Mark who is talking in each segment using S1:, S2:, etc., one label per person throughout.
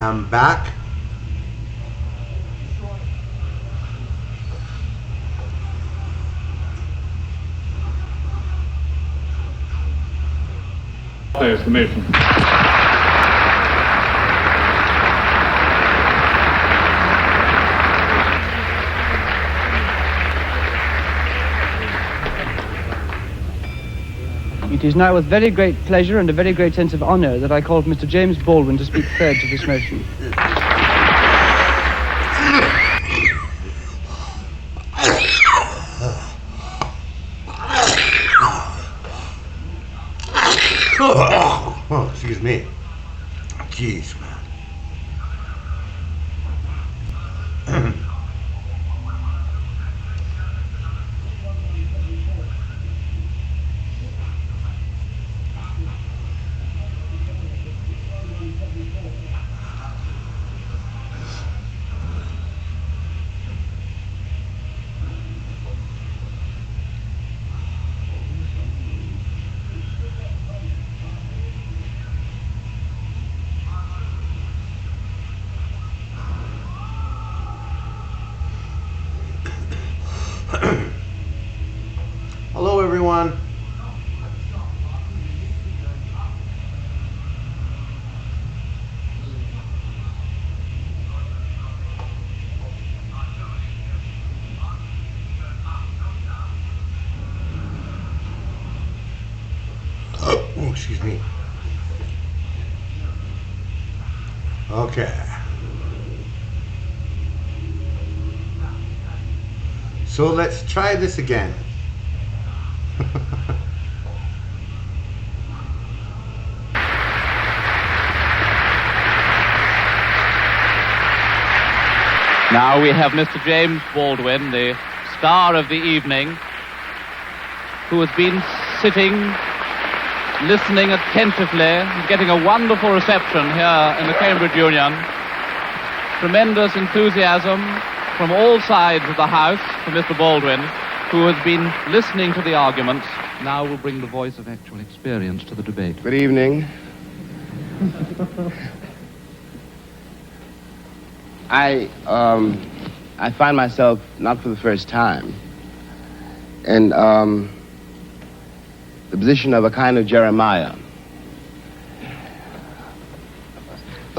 S1: I'm back.
S2: Estimation.
S3: It is now with very great pleasure and a very great sense of honour that I call Mr. James Baldwin to speak third to this motion.
S1: Oh, excuse me. Jeez, man. Hello, everyone. Oh, excuse me. Okay. So let's try this again.
S4: Now we have Mr. James Baldwin, the star of the evening, who has been sitting, listening attentively, getting a wonderful reception here in the Cambridge Union. Tremendous enthusiasm from all sides of the House for Mr. Baldwin, who has been listening to the arguments. Now will bring the voice of actual experience to the debate.
S5: Good evening. I find myself, not for the first time, in the position of a kind of Jeremiah.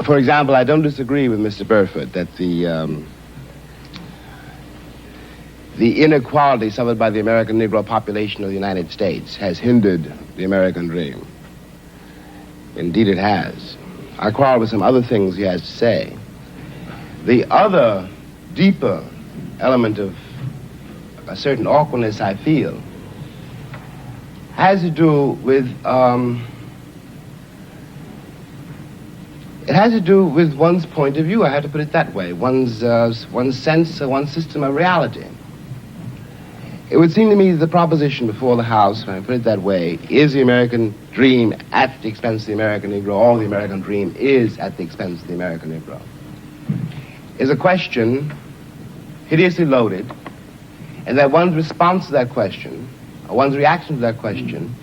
S5: For example, I don't disagree with Mr. Burford that the inequality suffered by the American Negro population of the United States has hindered the American dream. Indeed, it has. I quarrel with some other things he has to say. The other, deeper element of a certain awkwardness I feel has to do with one's point of view. I have to put it that way. One's sense, one's system of reality. It would seem to me that the proposition before the House, when I put it that way, is the American dream at the expense of the American Negro, or the American dream is at the expense of the American Negro, is a question hideously loaded, and that one's response to that question, or one's reaction to that question,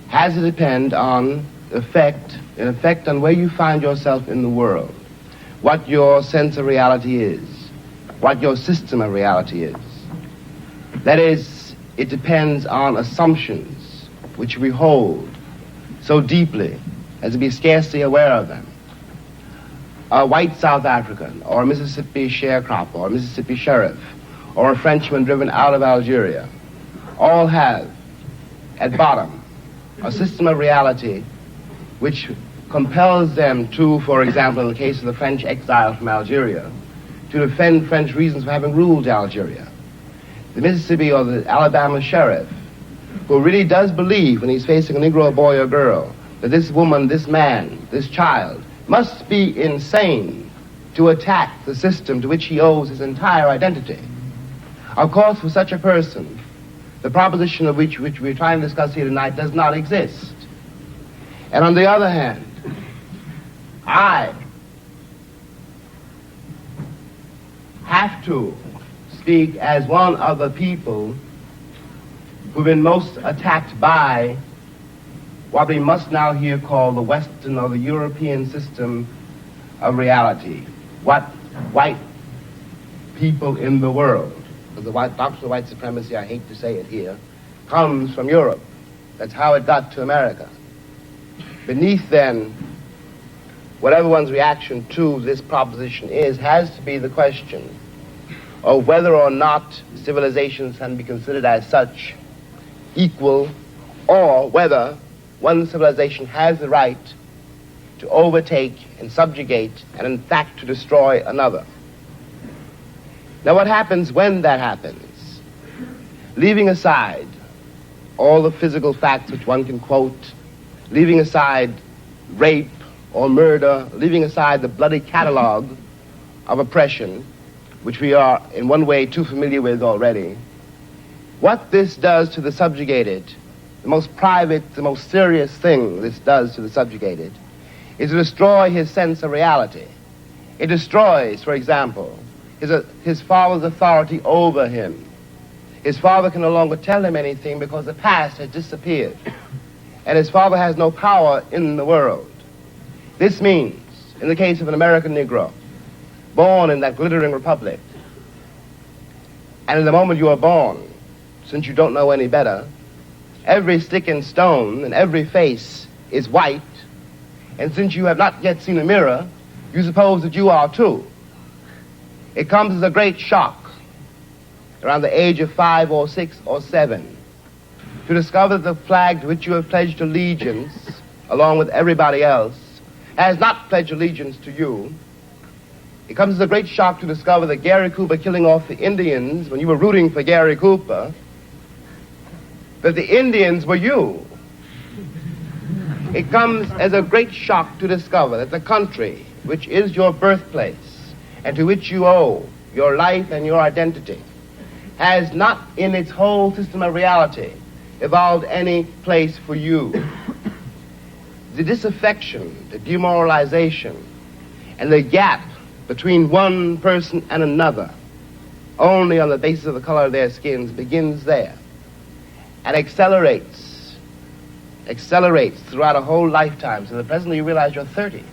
S5: has to depend on an effect on where you find yourself in the world, what your sense of reality is, what your system of reality is. That is, it depends on assumptions which we hold so deeply as to be scarcely aware of them. A white South African, or a Mississippi sharecropper, or a Mississippi sheriff, or a Frenchman driven out of Algeria, all have, at bottom, a system of reality which compels them to, for example, in the case of the French exile from Algeria, to defend French reasons for having ruled Algeria. The Mississippi or the Alabama sheriff, who really does believe when he's facing a Negro boy or girl, that this woman, this man, this child, must be insane to attack the system to which he owes his entire identity. Of course, for such a person, the proposition of which we're trying to discuss here tonight does not exist. And on the other hand, I have to speak as one of the people who've been most attacked by what we must now here call the Western or the European system of reality. What white people in the world, because the doctrine of white supremacy, I hate to say it here, comes from Europe. That's how it got to America. Beneath then, whatever one's reaction to this proposition is, has to be the question of whether or not civilizations can be considered as such equal, or whether one civilization has the right to overtake and subjugate and in fact to destroy another. Now what happens when that happens? Leaving aside all the physical facts which one can quote, leaving aside rape or murder, leaving aside the bloody catalog of oppression, which we are in one way too familiar with already, what this does to the subjugated, the most private, the most serious thing this does to the subjugated, is to destroy his sense of reality. It destroys, for example, his father's authority over him. His father can no longer tell him anything because the past has disappeared, and his father has no power in the world. This means, in the case of an American Negro, born in that glittering republic, and in the moment you are born, since you don't know any better, every stick and stone and every face is white, and since you have not yet seen a mirror, you suppose that you are too. It comes as a great shock around the age of 5 or 6 or 7 to discover that the flag to which you have pledged allegiance, along with everybody else, has not pledged allegiance to you. It comes as a great shock to discover that Gary Cooper killing off the Indians when you were rooting for Gary Cooper, that the Indians were you. It comes as a great shock to discover that the country, which is your birthplace, and to which you owe your life and your identity, has not in its whole system of reality evolved any place for you. The disaffection, the demoralization, and the gap between one person and another, only on the basis of the color of their skins, begins there and accelerates throughout a whole lifetime, so that presently you realize you're 30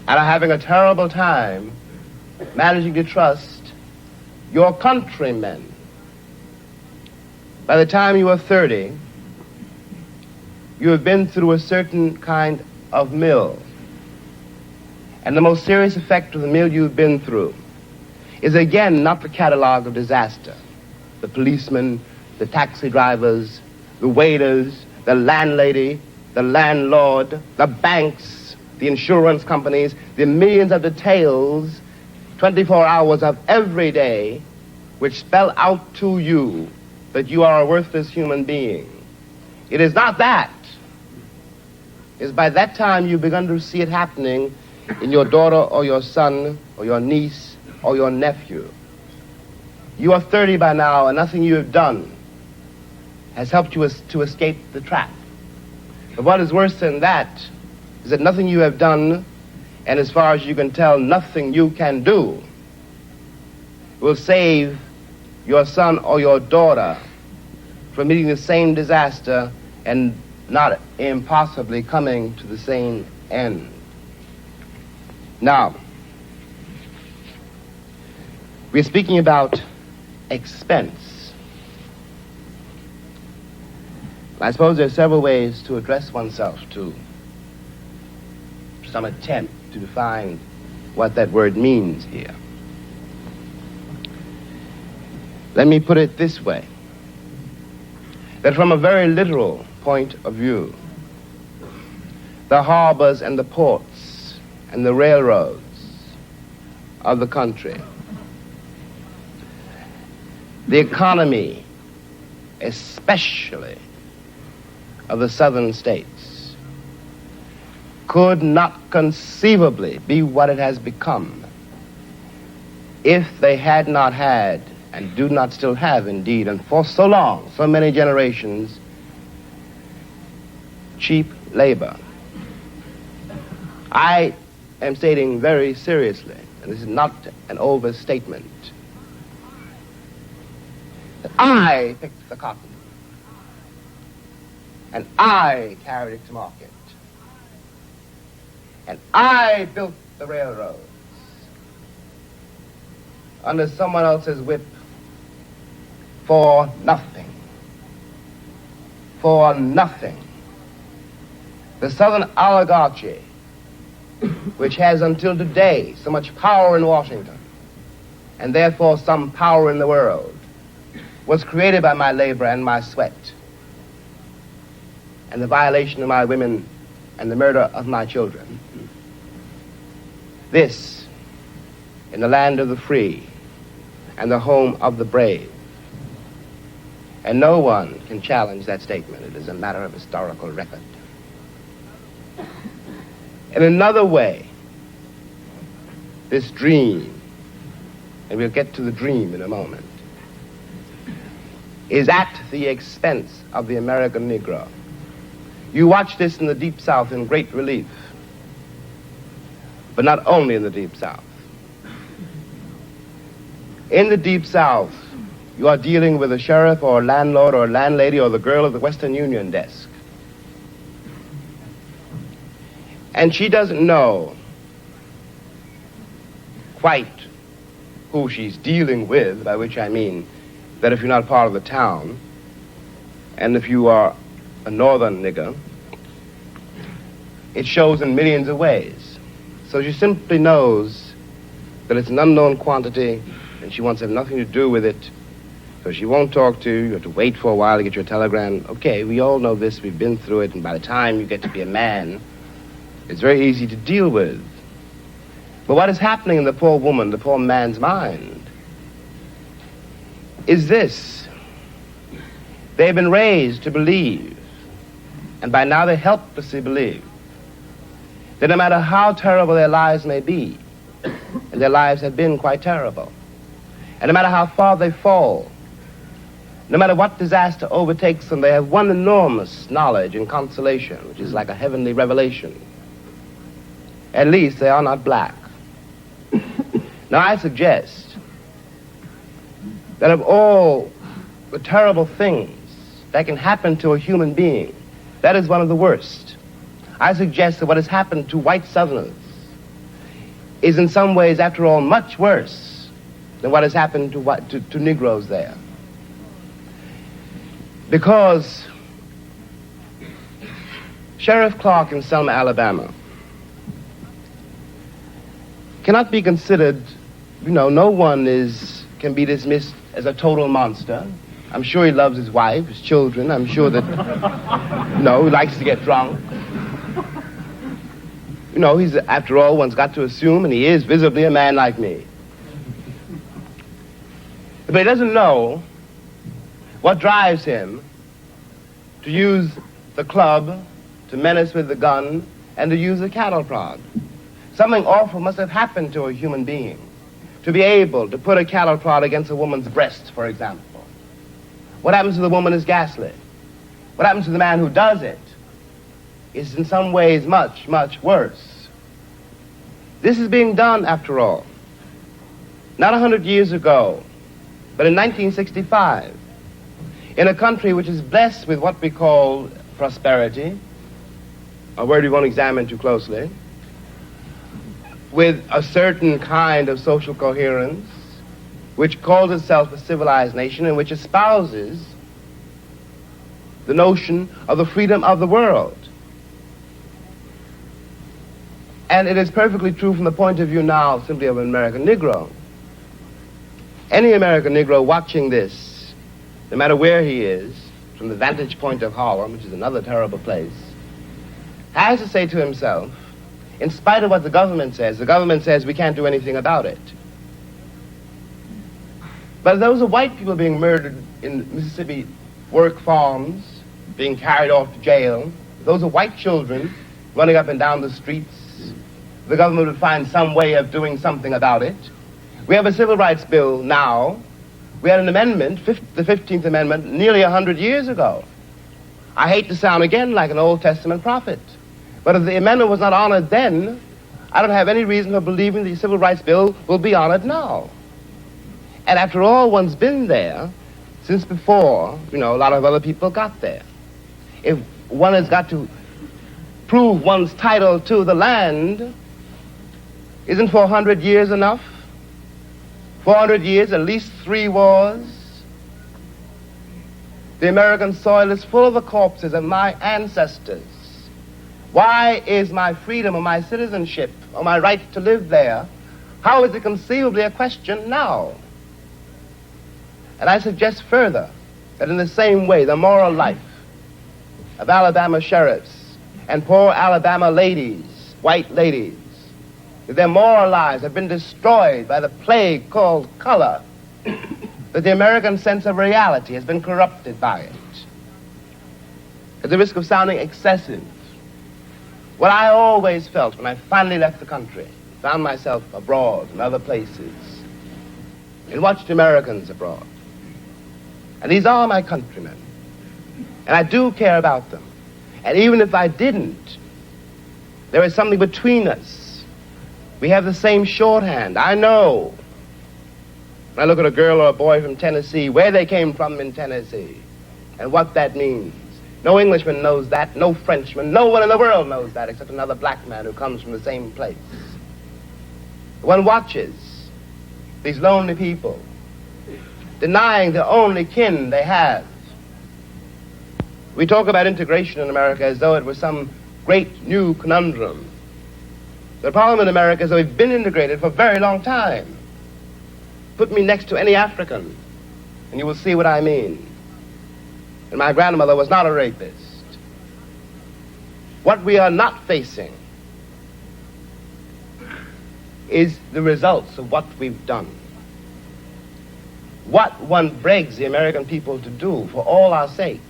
S5: and are having a terrible time managing to trust your countrymen. By the time you are 30, you have been through a certain kind of mill. And the most serious effect of the mill you've been through is again not the catalog of disaster. The policemen, the taxi drivers, the waiters, the landlady, the landlord, the banks, the insurance companies, the millions of details, 24 hours of every day, which spell out to you that you are a worthless human being. It is not that. It is by that time you've begun to see it happening in your daughter or your son or your niece or your nephew. You are 30 by now, and nothing you have done has helped you to escape the trap. But what is worse than that is that nothing you have done, and as far as you can tell, nothing you can do, will save your son or your daughter from meeting the same disaster and not impossibly coming to the same end. Now, we're speaking about expense. I suppose there are several ways to address oneself to some attempt to define what that word means here. Let me put it this way, that from a very literal point of view, the harbors and the ports and the railroads of the country, the economy, especially of the southern states, could not conceivably be what it has become if they had not had, and do not still have indeed, and for so long, so many generations, cheap labor. I am stating very seriously, and this is not an overstatement, that I picked the cotton and I carried it to market. And I built the railroads under someone else's whip for nothing. For nothing. The Southern oligarchy, which has until today so much power in Washington, and therefore some power in the world, was created by my labor and my sweat, and the violation of my women and the murder of my children. This, in the land of the free and the home of the brave. And no one can challenge that statement. It is a matter of historical record. In another way, this dream, and we'll get to the dream in a moment, is at the expense of the American Negro. You watch this in the Deep South in great relief, but not only in the Deep South. In the Deep South, you are dealing with a sheriff or a landlord or a landlady or the girl at the Western Union desk. And she doesn't know quite who she's dealing with, by which I mean that if you're not part of the town, and if you are a northern nigger, it shows in millions of ways. So she simply knows that it's an unknown quantity, and she wants to have nothing to do with it. So she won't talk to you. You have to wait for a while to get your telegram. Okay, we all know this. We've been through it, and by the time you get to be a man, it's very easy to deal with. But what is happening in the poor woman, the poor man's mind, is this. They've been raised to believe, and by now they helplessly believe, that no matter how terrible their lives may be, and their lives have been quite terrible, and no matter how far they fall, no matter what disaster overtakes them, they have one enormous knowledge and consolation, which is like a heavenly revelation. At least they are not black. Now I suggest that of all the terrible things that can happen to a human being, that is one of the worst. I suggest that what has happened to white Southerners is in some ways, after all, much worse than what has happened to Negroes there. Because Sheriff Clark in Selma, Alabama, cannot be considered, no one can be dismissed as a total monster. I'm sure he loves his wife, his children. I'm sure that, he likes to get drunk. He's, after all, one's got to assume, and he is visibly a man like me. But he doesn't know what drives him to use the club, to menace with the gun, and to use the cattle prod. Something awful must have happened to a human being to be able to put a cattle prod against a woman's breast, for example. What happens to the woman is ghastly. What happens to the man who does it is in some ways much, much worse. This is being done, after all, not 100 years ago, but in 1965, in a country which is blessed with what we call prosperity, a word we won't examine too closely, with a certain kind of social coherence, which calls itself a civilized nation and which espouses the notion of the freedom of the world. And it is perfectly true from the point of view now simply of an American Negro. Any American Negro watching this, no matter where he is, from the vantage point of Harlem, which is another terrible place, has to say to himself, in spite of what the government says we can't do anything about it. But those are white people being murdered in Mississippi work farms, being carried off to jail. Those are white children running up and down the streets. The government would find some way of doing something about it. We have a civil rights bill now. We had an amendment, the 15th Amendment, nearly 100 years ago. I hate to sound again like an Old Testament prophet, but if the amendment was not honored then, I don't have any reason for believing the civil rights bill will be honored now. And after all, one's been there since before, a lot of other people got there. If one has got to prove one's title to the land, isn't 400 years enough? 400 years, at least 3 wars. The American soil is full of the corpses of my ancestors. Why is my freedom or my citizenship or my right to live there, how is it conceivably a question now? And I suggest further that in the same way, the moral life of Alabama sheriffs and poor Alabama ladies, white ladies, their moral lives have been destroyed by the plague called color, that the American sense of reality has been corrupted by it. At the risk of sounding excessive, what I always felt when I finally left the country, found myself abroad in other places, and watched Americans abroad. And these are my countrymen, and I do care about them. And even if I didn't, there is something between us. We have the same shorthand. I know, when I look at a girl or a boy from Tennessee, where they came from in Tennessee, and what that means. No Englishman knows that, no Frenchman, no one in the world knows that except another black man who comes from the same place. One watches these lonely people denying the only kin they have. We talk about integration in America as though it was some great new conundrum. The problem in America is that we've been integrated for a very long time. Put me next to any African, and you will see what I mean. And my grandmother was not a rapist. What we are not facing is the results of what we've done. What one begs the American people to do for all our sakes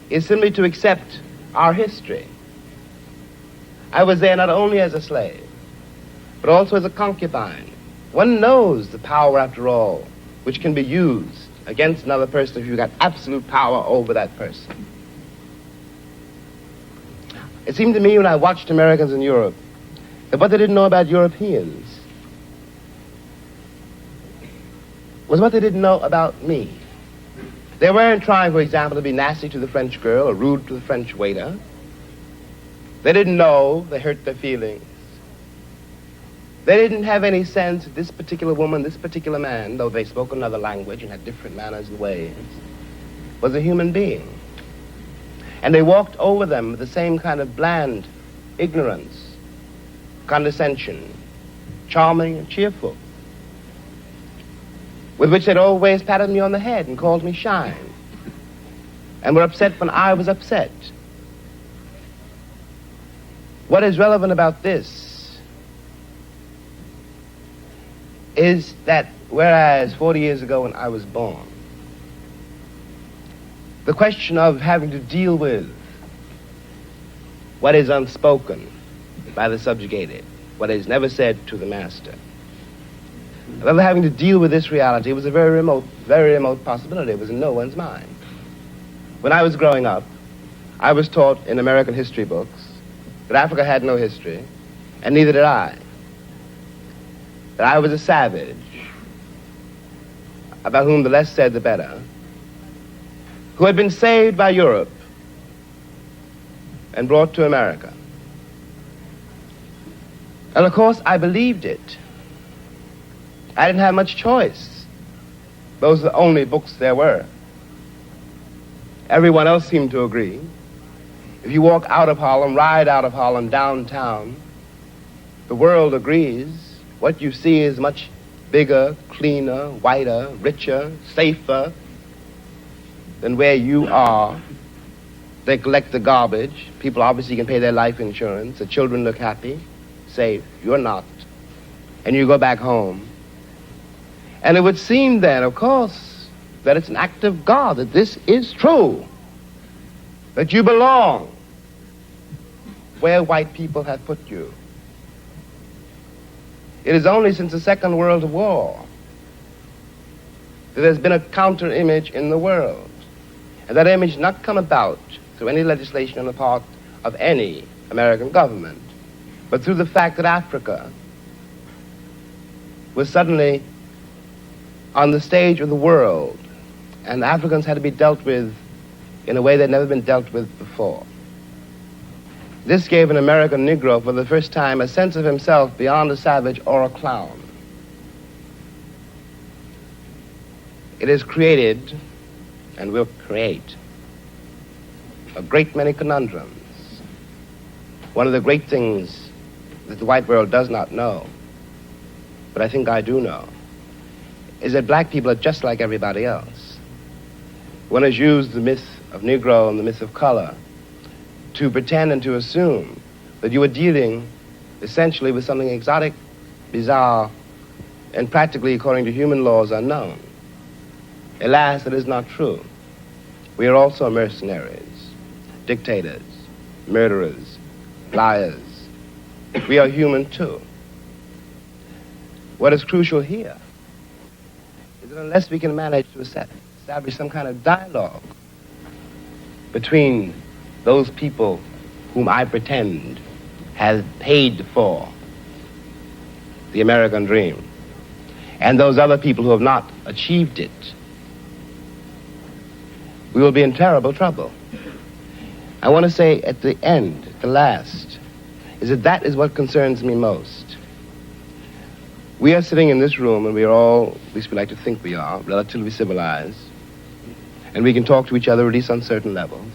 S5: is simply to accept our history. I was there not only as a slave, but also as a concubine. One knows the power, after all, which can be used against another person if you've got absolute power over that person. It seemed to me when I watched Americans in Europe that what they didn't know about Europeans was what they didn't know about me. They weren't trying, for example, to be nasty to the French girl or rude to the French waiter. They didn't know they hurt their feelings. They didn't have any sense that this particular woman, this particular man, though they spoke another language and had different manners and ways, was a human being. And they walked over them with the same kind of bland ignorance, condescension, charming and cheerful, with which they'd always patted me on the head and called me shine, and were upset when I was upset. What is relevant about this is that whereas 40 years ago when I was born, the question of having to deal with what is unspoken by the subjugated, what is never said to the master, of having to deal with this reality was a very remote possibility. It was in no one's mind. When I was growing up, I was taught in American history books that Africa had no history, and neither did I. That I was a savage, about whom the less said the better, who had been saved by Europe and brought to America. And of course, I believed it. I didn't have much choice. Those are the only books there were. Everyone else seemed to agree. If you walk out of Harlem, ride out of Harlem, downtown, the world agrees. What you see is much bigger, cleaner, whiter, richer, safer than where you are. They collect the garbage. People obviously can pay their life insurance. The children look happy, safe. You're not. And you go back home. And it would seem then, of course, that it's an act of God, that this is true, that you belong where white people have put you. It is only since the Second World War that there's been a counter-image in the world. And that image not come about through any legislation on the part of any American government, but through the fact that Africa was suddenly on the stage of the world, and Africans had to be dealt with in a way that had never been dealt with before. This gave an American Negro for the first time a sense of himself beyond a savage or a clown. It has created, and will create, a great many conundrums. One of the great things that the white world does not know, but I think I do know, is that black people are just like everybody else. One has used the myth of Negro and the myth of color to pretend and to assume that you are dealing essentially with something exotic, bizarre, and practically, according to human laws, unknown. Alas, that is not true. We are also mercenaries, dictators, murderers, liars. We are human too. What is crucial here is that unless we can manage to establish some kind of dialogue between those people whom I pretend have paid for the American dream and those other people who have not achieved it, we will be in terrible trouble. I want to say at the end, at the last, is that is what concerns me most. We are sitting in this room, and we are all, at least we like to think we are, relatively civilized, and we can talk to each other at least on certain levels,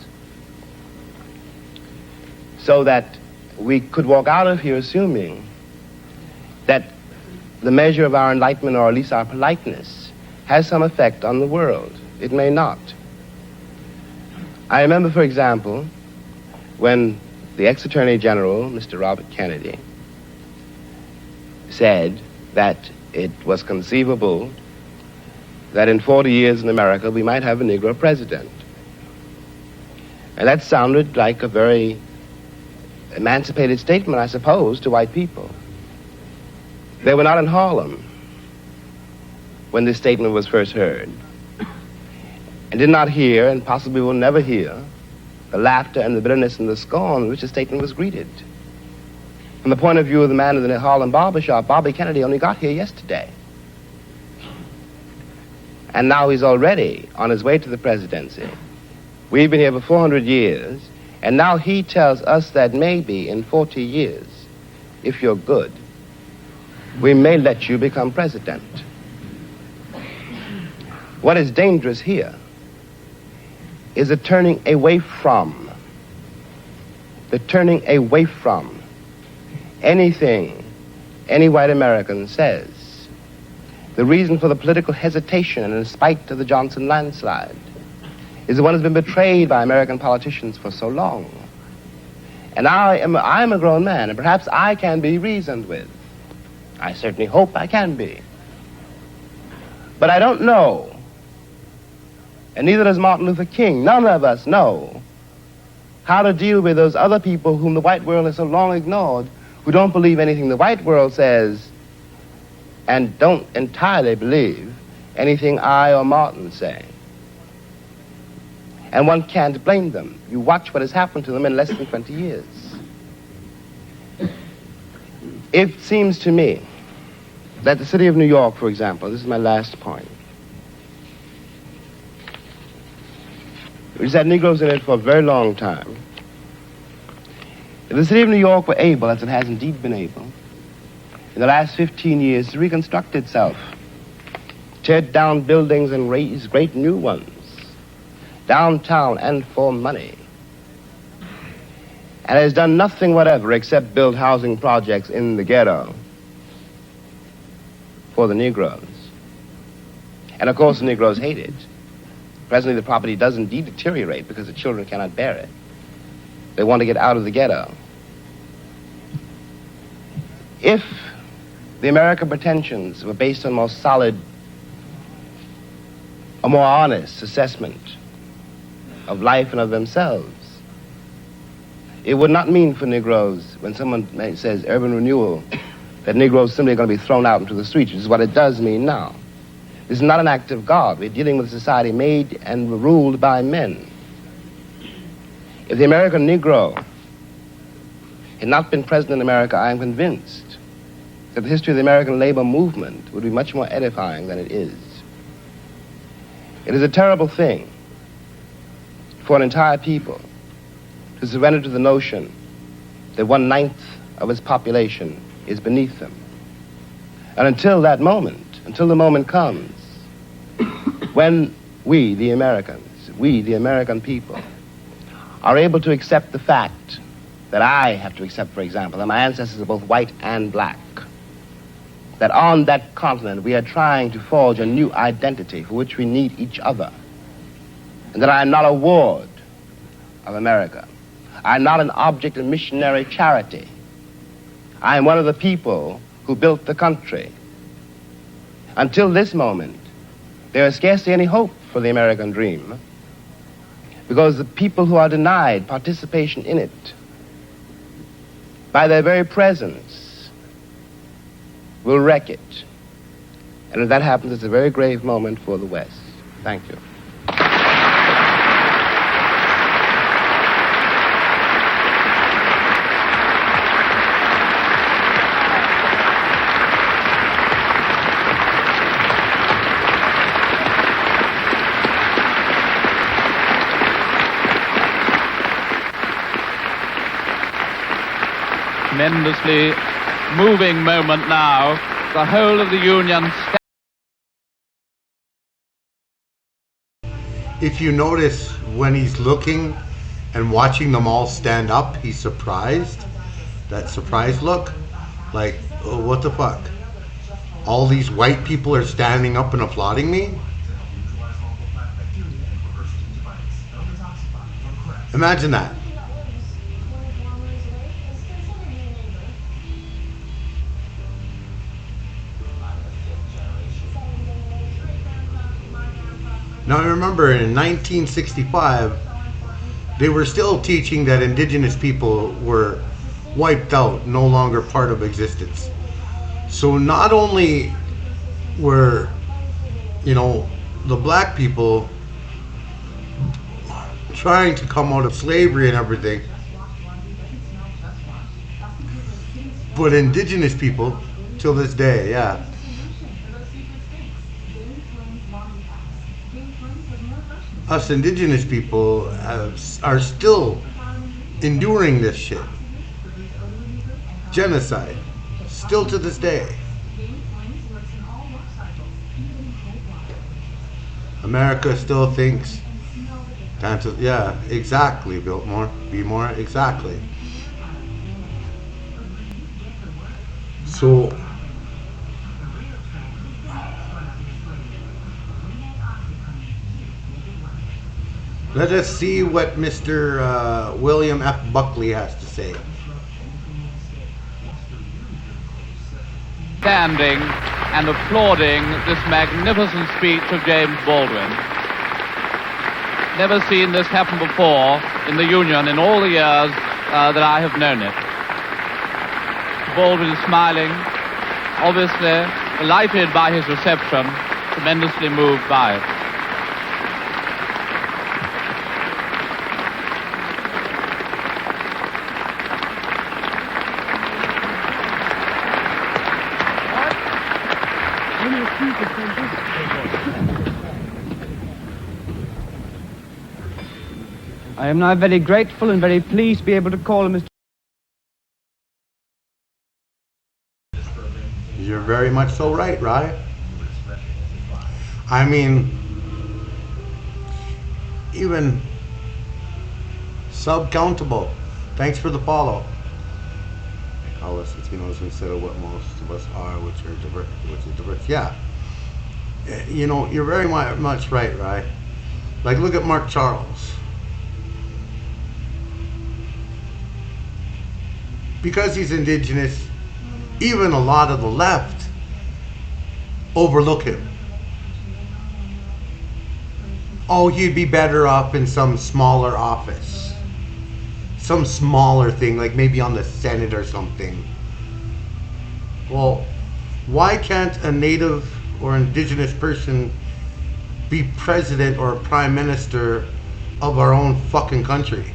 S5: so that we could walk out of here assuming that the measure of our enlightenment, or at least our politeness, has some effect on the world. It may not. I remember, for example, when the ex-Attorney General, Mr. Robert Kennedy, said that it was conceivable that in 40 years in America we might have a Negro president. And that sounded like a very emancipated statement, I suppose, to white people. They were not in Harlem when this statement was first heard, and did not hear, and possibly will never hear, the laughter and the bitterness and the scorn with which the statement was greeted. From the point of view of the man in the Harlem barbershop, Bobby Kennedy only got here yesterday. And now he's already on his way to the presidency. We've been here for 400 years, and now he tells us that maybe in 40 years, if you're good, we may let you become president. What is dangerous here is the turning away from anything any white American says. The reason for the political hesitation, and in spite of the Johnson landslide, is the one that's been betrayed by American politicians for so long. And I'm a grown man, and perhaps I can be reasoned with. I certainly hope I can be. But I don't know, and neither does Martin Luther King. None of us know how to deal with those other people whom the white world has so long ignored, who don't believe anything the white world says and don't entirely believe anything I or Martin say. And one can't blame them. You watch what has happened to them in less than 20 years. It seems to me that the city of New York, for example, this is my last point, which has had Negroes in it for a very long time. If the city of New York were able, as it has indeed been able, in the last 15 years to reconstruct itself, tear down buildings and raise great new ones, downtown and for money, and has done nothing whatever except build housing projects in the ghetto for the Negroes. And of course the Negroes hate it. Presently the property does indeed deteriorate because the children cannot bear it. They want to get out of the ghetto. If the American pretensions were based on more solid, a more honest assessment of life and of themselves, it would not mean for Negroes, when someone says urban renewal, that Negroes simply are going to be thrown out into the streets, which is what it does mean now. This is not an act of God. We're dealing with a society made and ruled by men. If the American Negro had not been present in America, I am convinced that the history of the American labor movement would be much more edifying than it is. It is a terrible thing for an entire people to surrender to the notion that 1/9 of its population is beneath them. And until that moment, until the moment comes when we, the American people, are able to accept the fact that I have to accept, for example, that my ancestors are both white and black, that on that continent we are trying to forge a new identity for which we need each other, and that I am not a ward of America. I am not an object of missionary charity. I am one of the people who built the country. Until this moment, there is scarcely any hope for the American dream, because the people who are denied participation in it, by their very presence, will wreck it. And if that happens, it's a very grave moment for the West. Thank you.
S4: Tremendously moving moment now. The whole of the Union.
S1: If you notice, when he's looking and watching them all stand up, he's surprised. That surprised look. Like, oh, what the fuck? All these white people are standing up and applauding me? Imagine that. Now I remember in 1965, they were still teaching that indigenous people were wiped out, no longer part of existence. So not only were, the black people trying to come out of slavery and everything, but indigenous people, till this day, yeah. Us indigenous people are still enduring this shit. Genocide. Still to this day. America still thinks, yeah, exactly, Biltmore. Be more, exactly. So, let us see what Mr. William F. Buckley has to say.
S4: Standing and applauding this magnificent speech of James Baldwin. Never seen this happen before in the Union in all the years that I have known it. Baldwin is smiling, obviously delighted by his reception, tremendously moved by it.
S3: I am now very grateful and very pleased to be able to call Mr.
S1: You're very much so right, right? I mean, even subcountable. Thanks for the follow. All us Latinos instead of what most of us are, which is diverse. Yeah. You're very much right, right? Like, look at Mark Charles. Because he's indigenous, even a lot of the left overlook him. Oh, he'd be better off in some smaller office. Some smaller thing, like maybe on the Senate or something. Well, why can't a native or indigenous person be president or prime minister of our own fucking country?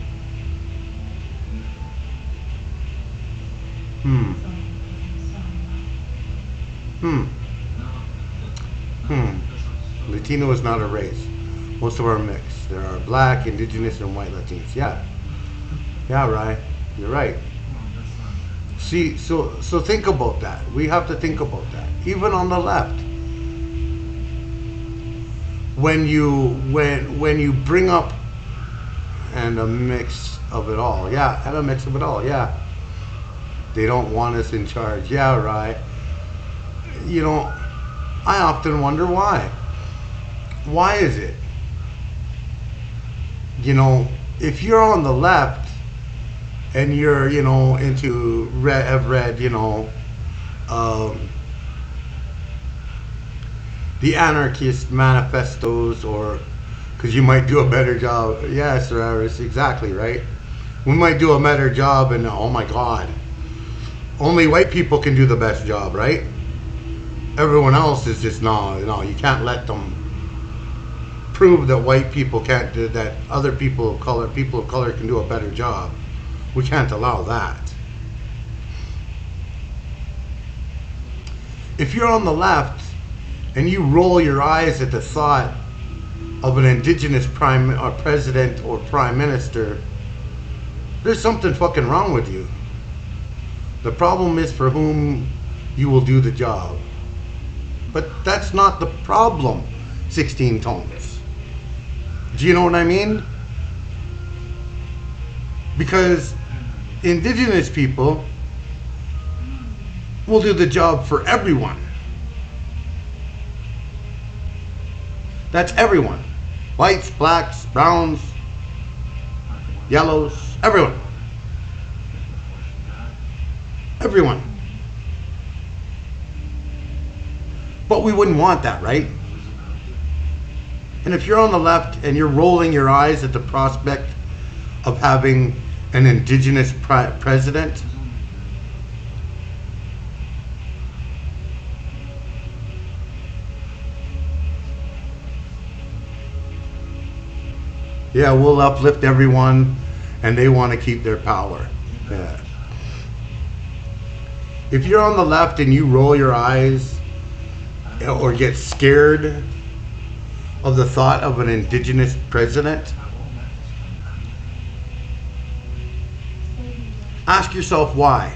S1: Latino is not a race. Most of our mix. There are black, indigenous, and white Latinos. Yeah. Yeah, right. You're right. See, so think about that. We have to think about that. Even on the left, when you bring up and a mix of it all, yeah, and a mix of it all, yeah. They don't want us in charge, yeah, right. You know, I often wonder why. Why is it? You know, if you're on the left and you're, you know, have read, you know, the anarchist manifestos, or because you might do a better job. Yes, Raris, exactly, right? We might do a better job, and oh my God, only white people can do the best job, right? Everyone else is just, no, you can't let them prove that white people can't do that, other people of color can do a better job. We can't allow that. If you're on the left and you roll your eyes at the thought of an indigenous president or prime minister, there's something fucking wrong with you. The problem is for whom you will do the job. But that's not the problem, 16 tones. Do you know what I mean? Because indigenous people will do the job for everyone. That's everyone. Whites, blacks, browns, yellows, everyone. Everyone. But we wouldn't want that, right? And if you're on the left and you're rolling your eyes at the prospect of having an indigenous president, yeah, we'll uplift everyone, and they want to keep their power. Yeah. If you're on the left and you roll your eyes or get scared of the thought of an indigenous president, ask yourself why.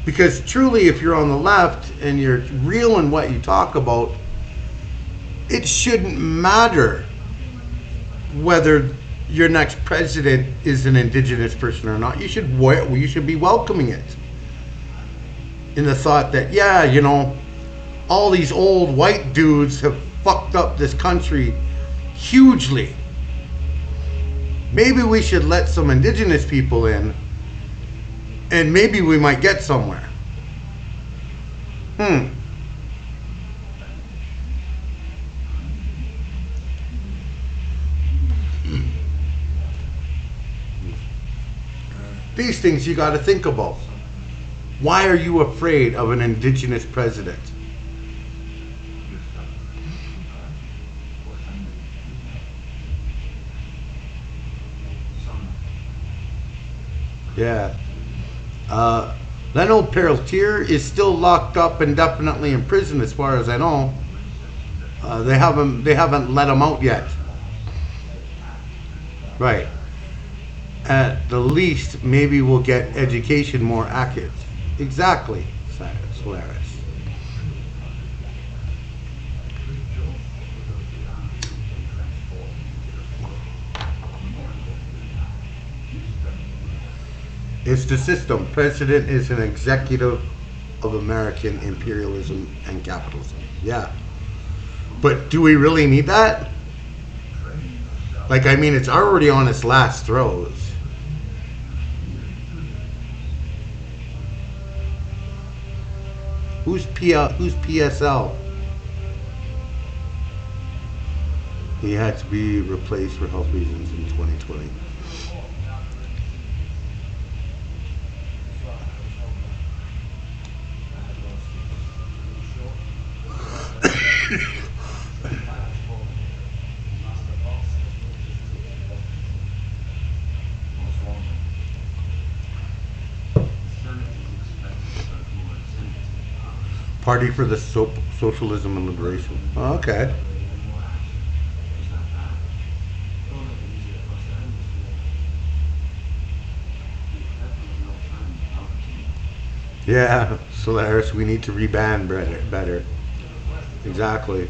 S1: Because truly, if you're on the left and you're real in what you talk about, it shouldn't matter whether your next president is an indigenous person or not. You should be welcoming it, in the thought that, yeah, you know, all these old white dudes have fucked up this country hugely. Maybe we should let some indigenous people in, and maybe we might get somewhere. These things you got to think about. Why are you afraid of an indigenous president? Yeah. Leno Pereltier is still locked up indefinitely in prison, as far as I know. They haven't let him out yet. Right. At the least, maybe we'll get education more accurate. Exactly, Solaris. It's the system. President is an executive of American imperialism and capitalism. Yeah. But do we really need that? Like, I mean, it's already on its last throes. Who's PSL? He had to be replaced for health reasons in 2020. Party for the Socialism and Liberation. Oh, okay. Yeah, Solaris, we need to reband better. Exactly.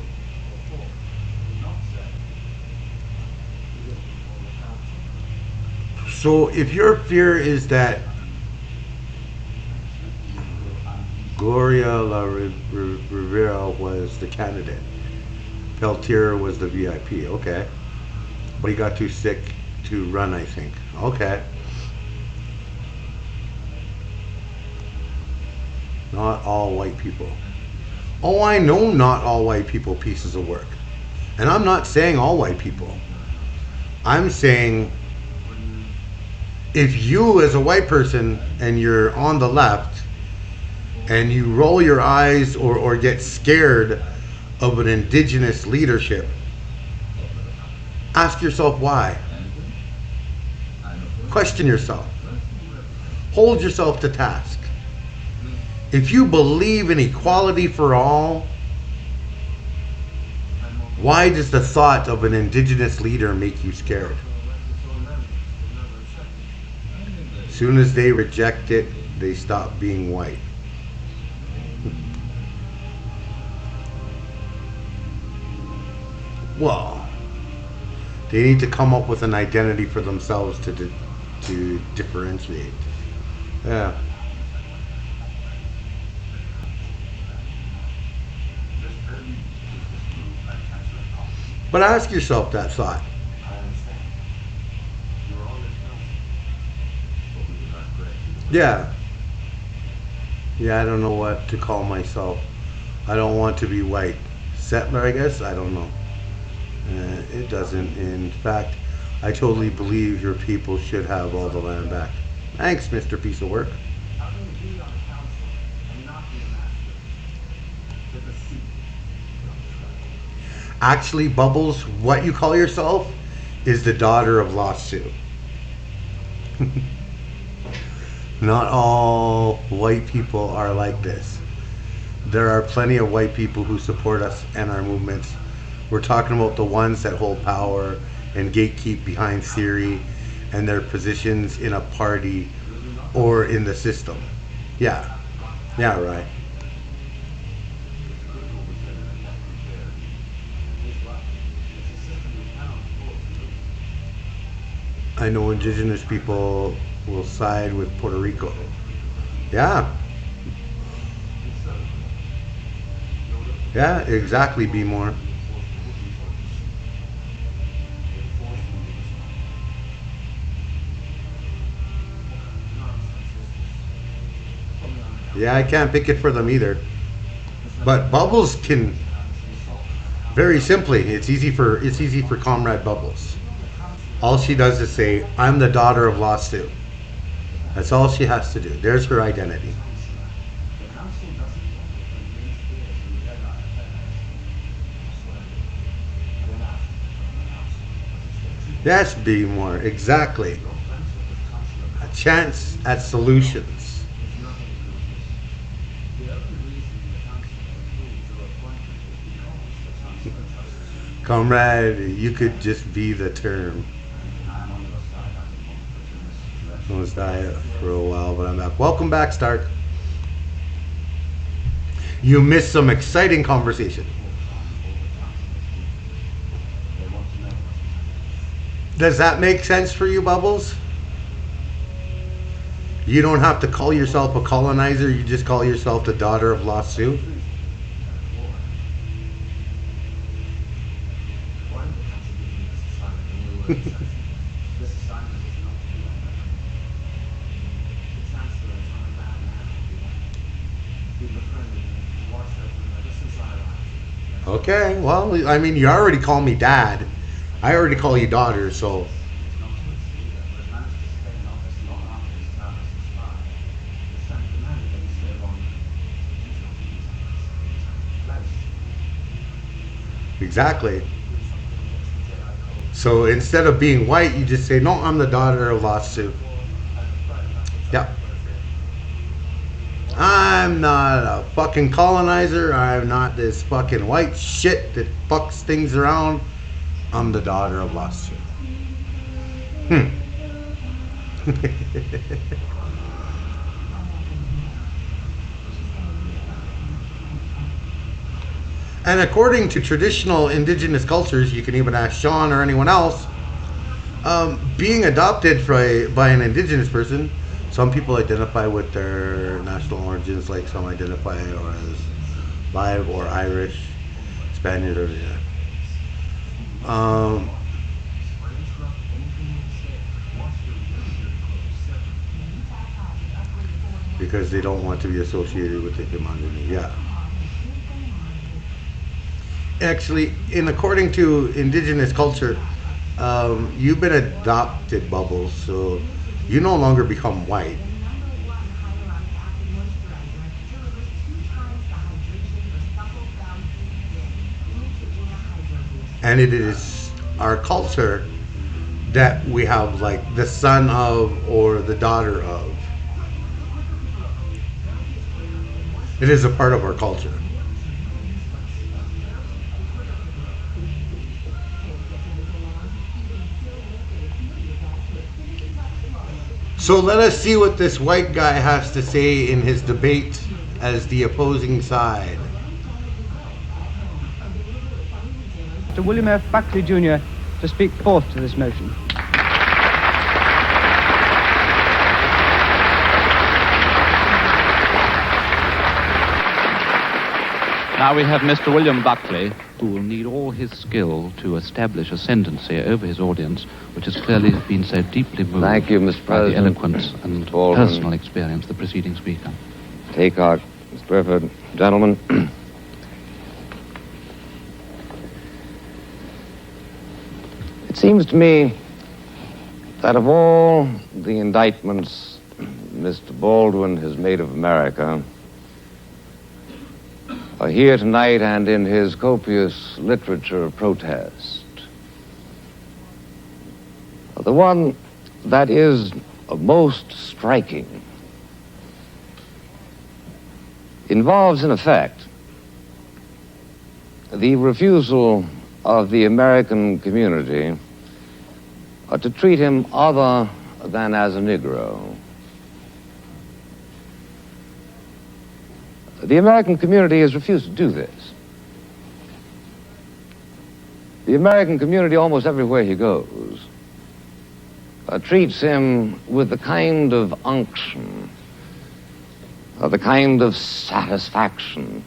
S1: So if your fear is that Gloria Rivera was the candidate, Peltier was the VIP, okay. But he got too sick to run, I think. Okay. Not all white people. Oh, I know not all white people pieces of work. And I'm not saying all white people. I'm saying if you as a white person and you're on the left and you roll your eyes or get scared of an indigenous leadership, ask yourself why. Question yourself. Hold yourself to task. If you believe in equality for all, why does the thought of an indigenous leader make you scared? As soon as they reject it, they stop being white. Well, they need to come up with an identity for themselves to differentiate. Yeah. But ask yourself that thought. Yeah. Yeah, I don't know what to call myself. I don't want to be white. Settler, I guess? I don't know. It doesn't. In fact, I totally believe your people should have all the land back. Thanks, Mr. Piece of Work. Actually, Bubbles, what you call yourself is the daughter of Lost Sioux. Not all white people are like this. There are plenty of white people who support us and our movements. We're talking about the ones that hold power and gatekeep behind theory and their positions in a party or in the system. Yeah. Yeah, right. I know indigenous people will side with Puerto Rico. Yeah. Yeah, exactly, Be More. Yeah, I can't pick it for them either. But Bubbles can very simply, it's easy for Comrade Bubbles. All she does is say, I'm the daughter of Lost Sioux. That's all she has to do. There's her identity. Yes, Be More, exactly. A chance at solutions. Comrade, you could just be the term. I was diet for a while, but I'm back. Welcome back, Stark. You missed some exciting conversation. Does that make sense for you, Bubbles? You don't have to call yourself a colonizer, you just call yourself the daughter of Lost Sioux? Okay, well, I mean, you already call me dad. I already call you daughter, so. Exactly. So instead of being white, you just say, no, I'm the daughter of Lost Sioux. Yep. I'm not a fucking colonizer. I'm not this fucking white shit that fucks things around. I'm the daughter of Lost Sioux. Hmm. And according to traditional indigenous cultures, you can even ask Sean or anyone else, being adopted by an indigenous person, some people identify with their national origins, like some identify as Live or Irish, Spaniard, or yeah. Because they don't want to be associated with the Himanuni. Yeah. Actually, according to indigenous culture, you've been adopted, Bubbles, so you no longer become white. And it is our culture that we have like the son of or the daughter of. It is a part of our culture. So let us see what this white guy has to say in his debate as the opposing side.
S3: Mr. William F. Buckley Jr. to speak forth to this motion.
S4: Now we have Mr. William Buckley, who will need all his skill to establish ascendancy over his audience, which has clearly been so deeply moved
S2: Thank you, Mr.
S4: by the
S2: President.
S4: eloquence and
S2: Baldwin.
S4: personal experience of the preceding speaker.
S2: Take out, Mr. Griffith. Gentlemen. It seems to me that of all the indictments Mr. Baldwin has made of America, here tonight and in his copious literature of protest, the one that is most striking involves, in effect, the refusal of the American community to treat him other than as a Negro. The American community has refused to do this. The American community, almost everywhere he goes, treats him with the kind of unction, the kind of satisfaction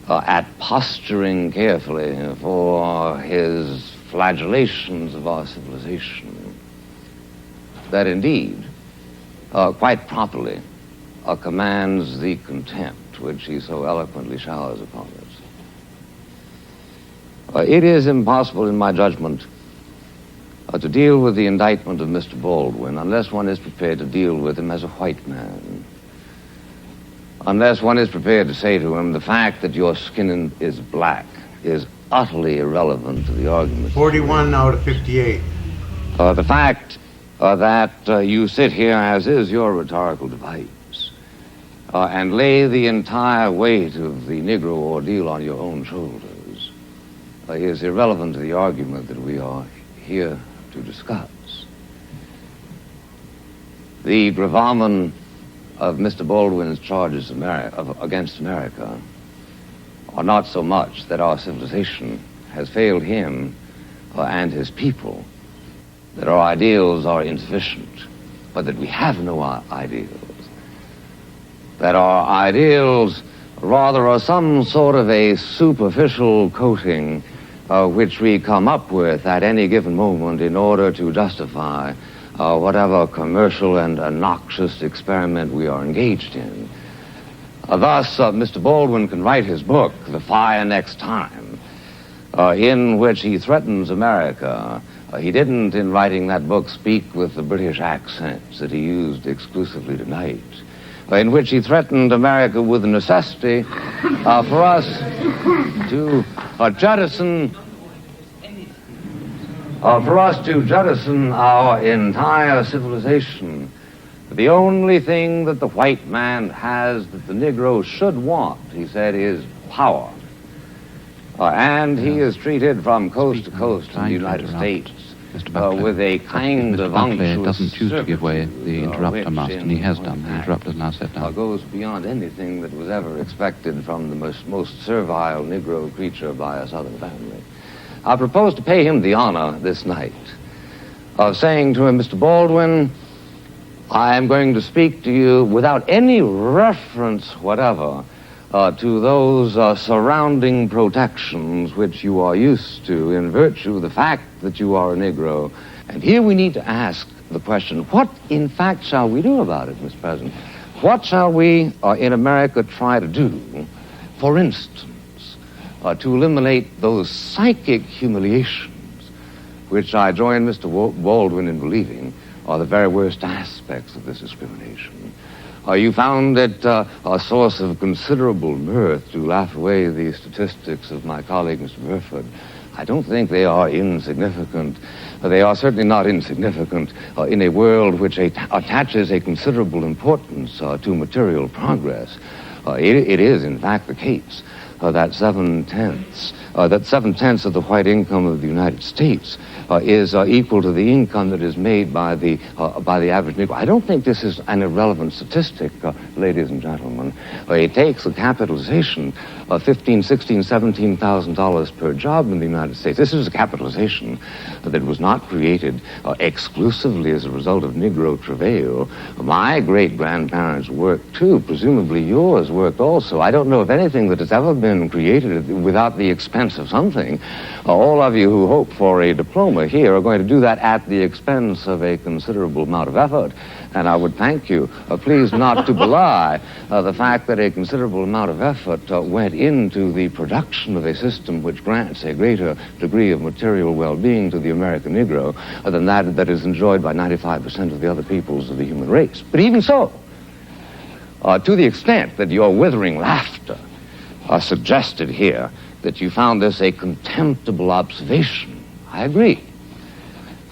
S2: at posturing carefully for his flagellations of our civilization, that indeed, quite properly, commands the contempt which he so eloquently showers upon us. It is impossible, in my judgment, to deal with the indictment of Mr. Baldwin unless one is prepared to deal with him as a white man. Unless one is prepared to say to him, the fact that your skin is black is utterly irrelevant to the argument.
S1: 41 out of 58.
S2: The fact that you sit here, as is your rhetorical device, and lay the entire weight of the Negro ordeal on your own shoulders is irrelevant to the argument that we are here to discuss. The gravamen of Mr. Baldwin's charges against America are not so much that our civilization has failed him and his people, that our ideals are insufficient, but that we have no ideals. That our ideals rather are some sort of a superficial coating which we come up with at any given moment in order to justify whatever commercial and noxious experiment we are engaged in. Thus, Mr. Baldwin can write his book, The Fire Next Time, in which he threatens America. He didn't, in writing that book, speak with the British accents that he used exclusively tonight, in which he threatened America with the necessity for us to jettison our entire civilization. The only thing that the white man has that the Negro should want, he said, is power. And he is treated from coast to coast in the United States
S6: Mr. Buckley,
S2: with a kind
S6: Mr.
S2: of
S6: Buckley
S2: unctuous
S6: doesn't choose to give way. The interrupter
S2: which
S6: must, and he
S2: in
S6: has done. The
S2: fact,
S6: interrupter is now set down.
S2: goes beyond anything that was ever expected from the most servile Negro creature by a Southern family. I propose to pay him the honor this night of saying to him, Mr. Baldwin, I am going to speak to you without any reference whatever to those surrounding protections which you are used to in virtue of the fact that you are a Negro. And here we need to ask the question, what in fact shall we do about it, Mr. President? What shall we in America try to do, for instance, to eliminate those psychic humiliations which I join Mr. Baldwin in believing are the very worst aspects of this discrimination? You found it a source of considerable mirth to laugh away the statistics of my colleague, Mr. Burford. I don't think they are insignificant. They are certainly not insignificant in a world which attaches a considerable importance to material progress. It is, in fact, the case that 7/10 of the white income of the United States is equal to the income that is made by the average Negro. I don't think this is an irrelevant statistic, ladies and gentlemen. It takes a capitalization of $15,000, $16,000, $17,000 per job in the United States. This is a capitalization that was not created exclusively as a result of Negro travail. My great-grandparents worked too. Presumably yours worked also. I don't know of anything that has ever been created without the expense of something. All of you who hope for a diploma here are going to do that at the expense of a considerable amount of effort. And I would thank you, please not to belie the fact that a considerable amount of effort went into the production of a system which grants a greater degree of material well-being to the American Negro than that is enjoyed by 95% of the other peoples of the human race. But even so, to the extent that your withering laughter suggested here that you found this a contemptible observation, I agree.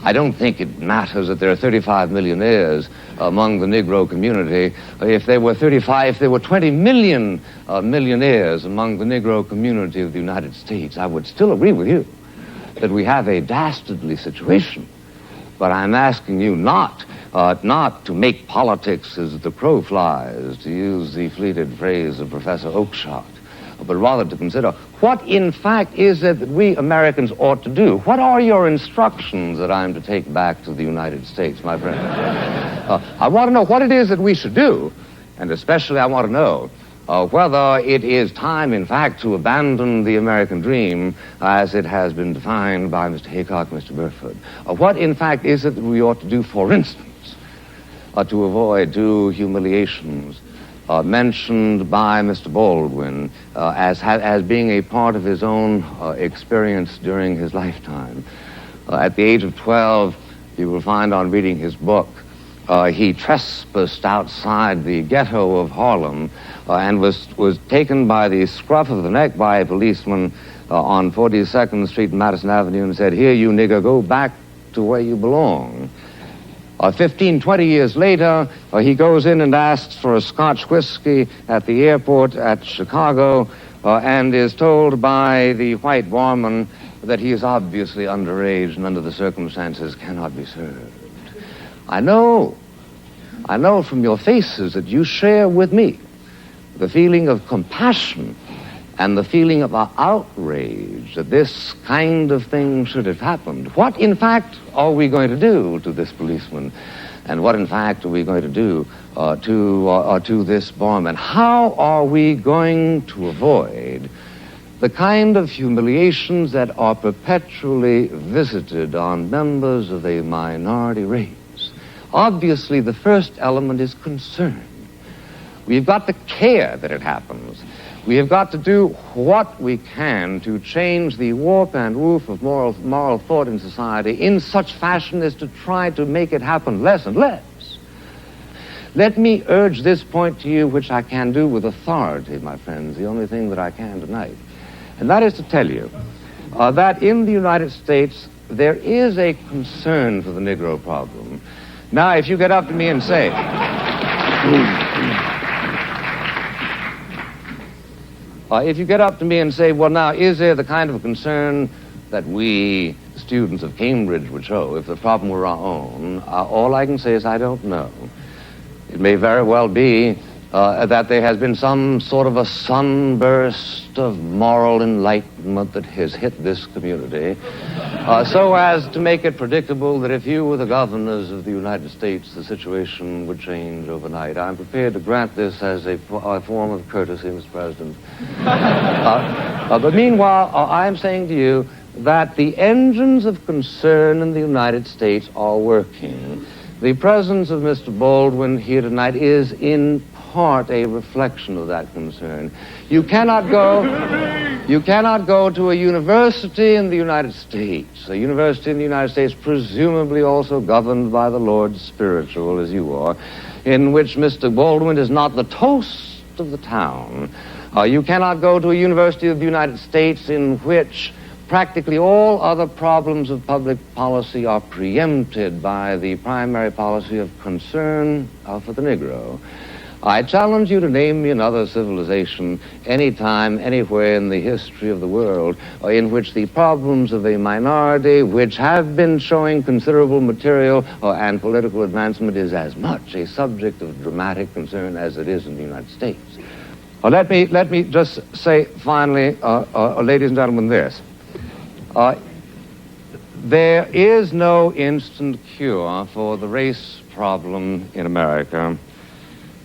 S2: I don't think it matters that there are 35 millionaires among the Negro community. If there were 20 million millionaires among the Negro community of the United States, I would still agree with you that we have a dastardly situation. But I'm asking you not to make politics as the crow flies, to use the fleeted phrase of Professor Oakeshott, but rather to consider what, in fact, is it that we Americans ought to do? What are your instructions that I'm to take back to the United States, my friend? I want to know what it is that we should do, and especially I want to know whether it is time, in fact, to abandon the American dream as it has been defined by Mr. Haycock and Mr. Burford. What, in fact, is it that we ought to do, for instance, to avoid two humiliations mentioned by Mr. Baldwin as being a part of his own experience during his lifetime. At the age of 12, you will find on reading his book, he trespassed outside the ghetto of Harlem and was taken by the scruff of the neck by a policeman on 42nd Street and Madison Avenue and said, "Here, you nigger, go back to where you belong." 15, 20 years later, he goes in and asks for a Scotch whiskey at the airport at Chicago and is told by the white barman that he is obviously underage and under the circumstances cannot be served. I know from your faces that you share with me the feeling of compassion and the feeling of outrage that this kind of thing should have happened. What, in fact, are we going to do to this policeman? And what, in fact, are we going to do to this barman? How are we going to avoid the kind of humiliations that are perpetually visited on members of a minority race? Obviously, the first element is concern. We've got to care that it happens. We have got to do what we can to change the warp and woof of moral thought in society in such fashion as to try to make it happen less and less. Let me urge this point to you, which I can do with authority, my friends, the only thing that I can tonight. And that is to tell you that in the United States, there is a concern for the Negro problem. Now, if you get up to me and say... if you get up to me and say, well, now, is there the kind of concern that we students of Cambridge would show, if the problem were our own, all I can say is I don't know. It may very well be that there has been some sort of a sunburst of moral enlightenment that has hit this community, so as to make it predictable that if you were the governors of the United States, the situation would change overnight. I'm prepared to grant this as a form of courtesy, Mr. President. But meanwhile, I'm saying to you that the engines of concern in the United States are working. The presence of Mr. Baldwin here tonight is in part a reflection of that concern. You cannot go to a university in the United States, a university in the United States presumably also governed by the Lord Spiritual, as you are, in which Mr. Baldwin is not the toast of the town. You cannot go to a university of the United States in which practically all other problems of public policy are preempted by the primary policy of concern for the Negro. I challenge you to name me another civilization, anytime, anywhere in the history of the world, in which the problems of a minority, which have been showing considerable material and political advancement, is as much a subject of dramatic concern as it is in the United States. Let me just say finally, ladies and gentlemen, this. There is no instant cure for the race problem in America.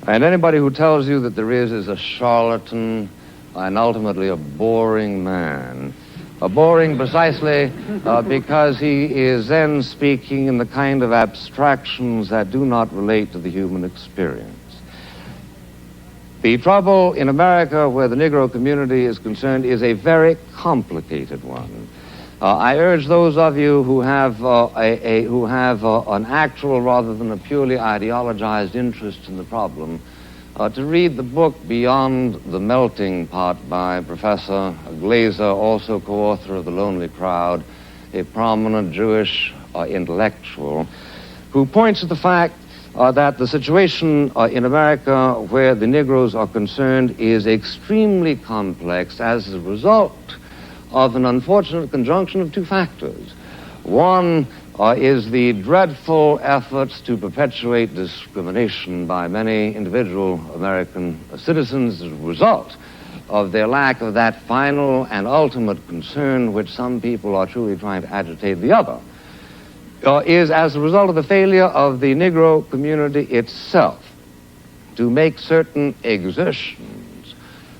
S2: And anybody who tells you that there is a charlatan and ultimately a boring man. Boring precisely because he is then speaking in the kind of abstractions that do not relate to the human experience. The trouble in America where the Negro community is concerned is a very complicated one. I urge those of you who have an actual rather than a purely ideologized interest in the problem to read the book Beyond the Melting Pot by Professor Glaser, also co-author of The Lonely Crowd, a prominent Jewish intellectual, who points to the fact that the situation in America where the Negroes are concerned is extremely complex as a result of an unfortunate conjunction of two factors. One is the dreadful efforts to perpetuate discrimination by many individual American citizens as a result of their lack of that final and ultimate concern which some people are truly trying to agitate. The other is as a result of the failure of the Negro community itself to make certain exertions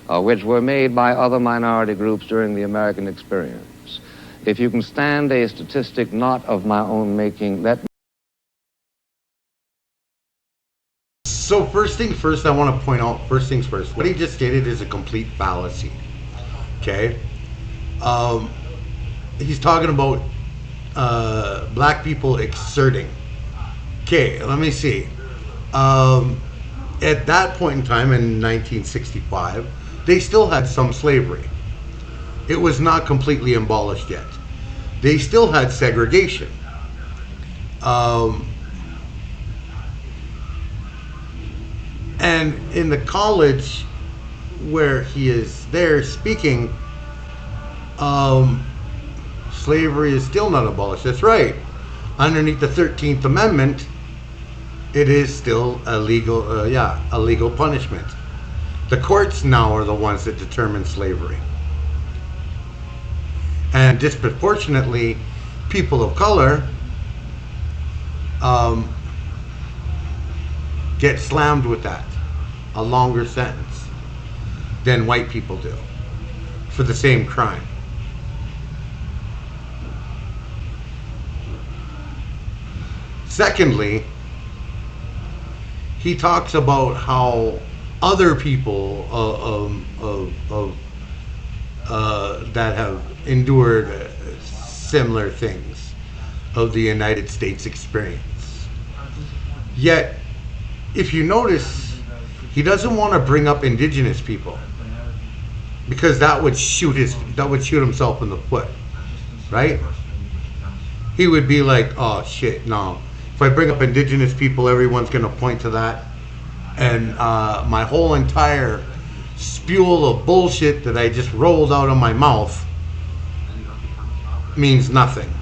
S2: which were made by other minority groups during the American experience. If you can stand a statistic not of my own making, let me...
S1: So first things first, I want to point out, first things first, what he just stated is a complete fallacy, okay? He's talking about black people exerting. Okay, let me see. At that point in time, in 1965, they still had some slavery. It was not completely abolished yet. They still had segregation. And in the college where he is there speaking, slavery is still not abolished. That's right. Underneath the 13th Amendment, it is still a legal punishment. The courts now are the ones that determine slavery. And disproportionately, people of color get slammed with that. A longer sentence than white people do for the same crime. Secondly, he talks about how other people that have endured similar things of the United States experience. Yet, if you notice, he doesn't want to bring up indigenous people because that would shoot himself in the foot, right? He would be like, oh shit, no. If I bring up indigenous people, everyone's going to point to that. And my whole entire spewel of bullshit that I just rolled out of my mouth means nothing.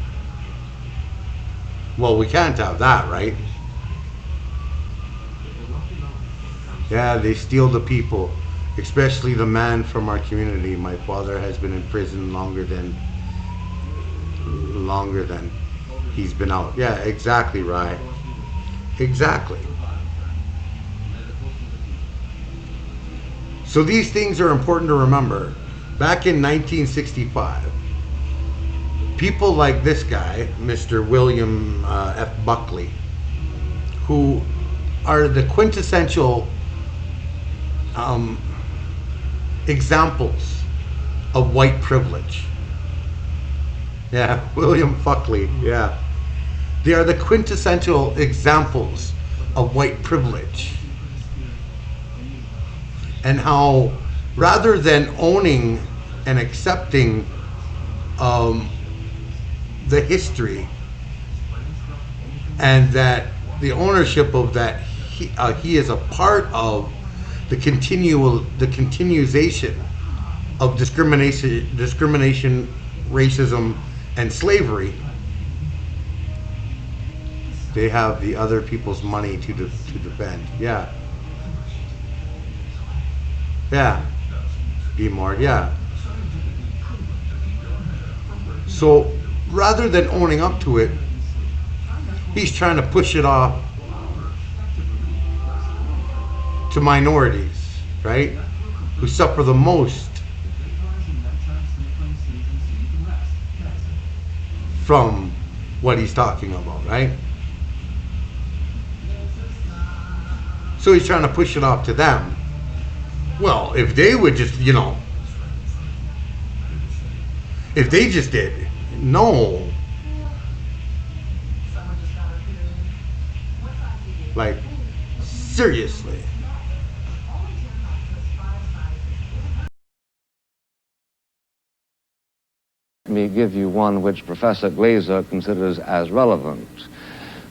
S1: Well, we can't have that, right? Yeah, they steal the people, especially the man from our community. My father has been in prison longer than he's been out. Yeah, exactly, right. Exactly. So these things are important to remember. Back in 1965, people like this guy, Mr. William F. Buckley, who are the quintessential examples of white privilege. Yeah, William Buckley, yeah. They are the quintessential examples of white privilege. And how, rather than owning and accepting the history and that the ownership of that he is a part of the continuation of discrimination, racism, and slavery, they have the other people's money to defend. Yeah. Yeah. Be more. Yeah. So rather than owning up to it, he's trying to push it off to minorities, right? Who suffer the most from what he's talking about, right? So he's trying to push it off to them. Well, if they would just, if they just did, no. Like, seriously.
S2: Let me give you one which Professor Glaser considers as relevant.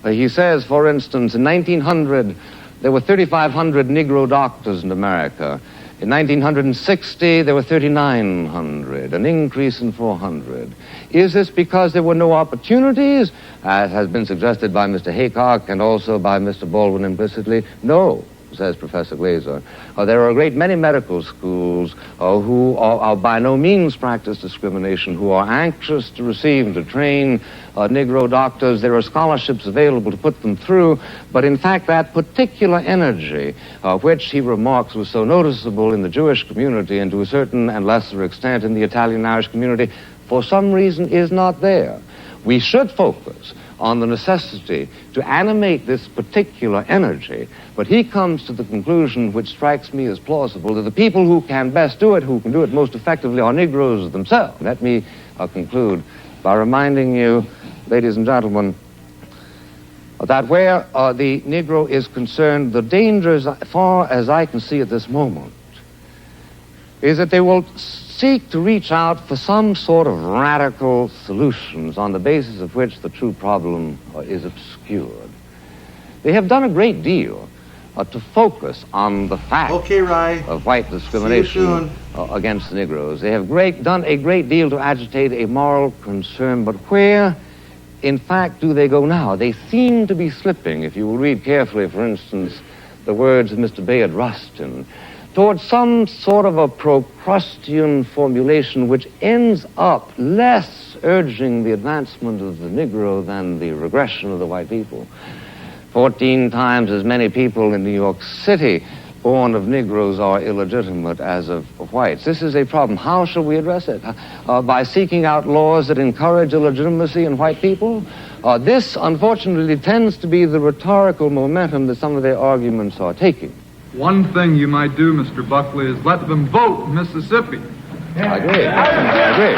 S2: He says, for instance, in 1900, there were 3,500 Negro doctors in America. In 1960, there were 3,900, an increase in 400. Is this because there were no opportunities, as has been suggested by Mr. Haycock and also by Mr. Baldwin implicitly? No, says Professor Glaser. There are a great many medical schools who are by no means practice discrimination, who are anxious to receive and to train Negro doctors. There are scholarships available to put them through, but in fact that particular energy, which he remarks was so noticeable in the Jewish community and to a certain and lesser extent in the Italian-Irish community, for some reason is not there. We should focus on the necessity to animate this particular energy, but he comes to the conclusion, which strikes me as plausible, that the people who can best do it, who can do it most effectively, are Negroes themselves. Let me conclude by reminding you, ladies and gentlemen, that where the Negro is concerned, the danger, as far as I can see at this moment, is that they will seek to reach out for some sort of radical solutions on the basis of which the true problem is obscured. They have done a great deal to focus on the fact of white discrimination against the Negroes. They have done a great deal to agitate a moral concern, but where, in fact, do they go now? They seem to be slipping, if you will read carefully, for instance, the words of Mr. Bayard Rustin, towards some sort of a Procrustean formulation which ends up less urging the advancement of the Negro than the regression of the white people. 14 times as many people in New York City born of Negroes are illegitimate as of whites. This is a problem. How shall we address it? By seeking out laws that encourage illegitimacy in white people? This, unfortunately, tends to be the rhetorical momentum that some of their arguments are taking.
S7: One thing you might do, Mr. Buckley, is let them vote in Mississippi.
S2: I agree. I agree.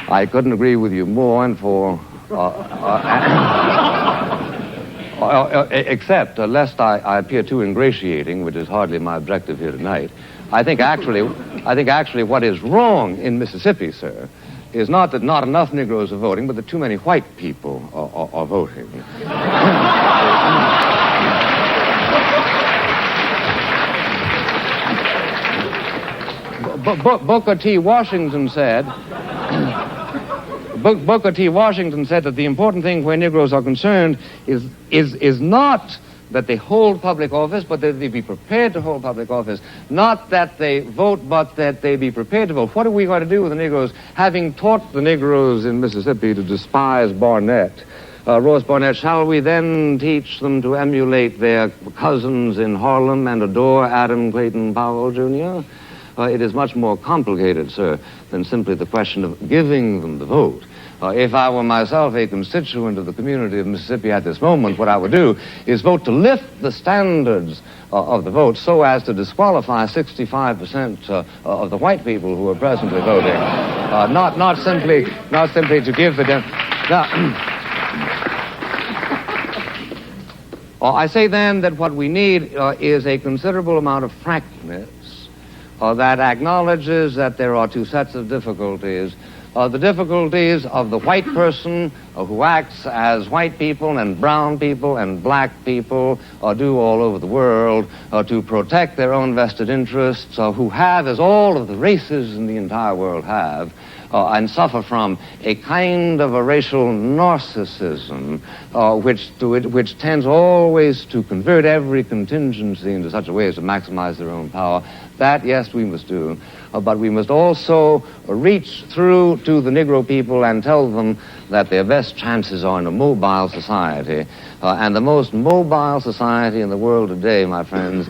S2: I couldn't agree with you more, and for except lest I appear too ingratiating, which is hardly my objective here tonight. I think actually what is wrong in Mississippi, sir, is not that not enough Negroes are voting, but that too many white people are voting. Booker T. Washington said, Booker T. Washington said that the important thing where Negroes are concerned is not that they hold public office, but that they be prepared to hold public office. Not that they vote, but that they be prepared to vote. What are we going to do with the Negroes, having taught the Negroes in Mississippi to despise Barnett, Ross Barnett? Shall we then teach them to emulate their cousins in Harlem and adore Adam Clayton Powell, Jr.? It is much more complicated, sir, than simply the question of giving them the vote. If I were myself a constituent of the community of Mississippi at this moment, what I would do is vote to lift the standards of the vote so as to disqualify 65% of the white people who are presently voting. Not simply to give the... I say then that what we need is a considerable amount of frankness that acknowledges that there are two sets of difficulties. The difficulties of the white person who acts as white people and brown people and black people do all over the world to protect their own vested interests, who have, as all of the races in the entire world have, and suffer from a kind of a racial narcissism which tends always to convert every contingency into such a way as to maximize their own power. That, yes, we must do. But we must also reach through to the Negro people and tell them that their best chances are in a mobile society. And the most mobile society in the world today, my friends,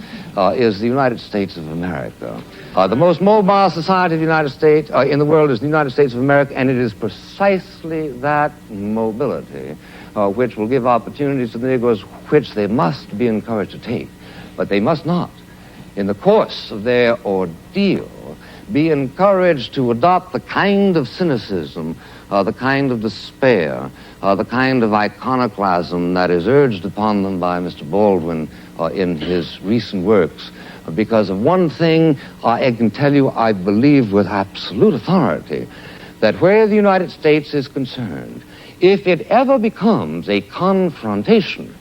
S2: is the United States of America. The most mobile society of the United States in the world is the United States of America, and it is precisely that mobility which will give opportunities to the Negroes which they must be encouraged to take. But they must not, in the course of their ordeal, be encouraged to adopt the kind of cynicism, the kind of despair, the kind of iconoclasm that is urged upon them by Mr. Baldwin in his recent works. Because of one thing, I can tell you, I believe with absolute authority, that where the United States is concerned, if it ever becomes a confrontation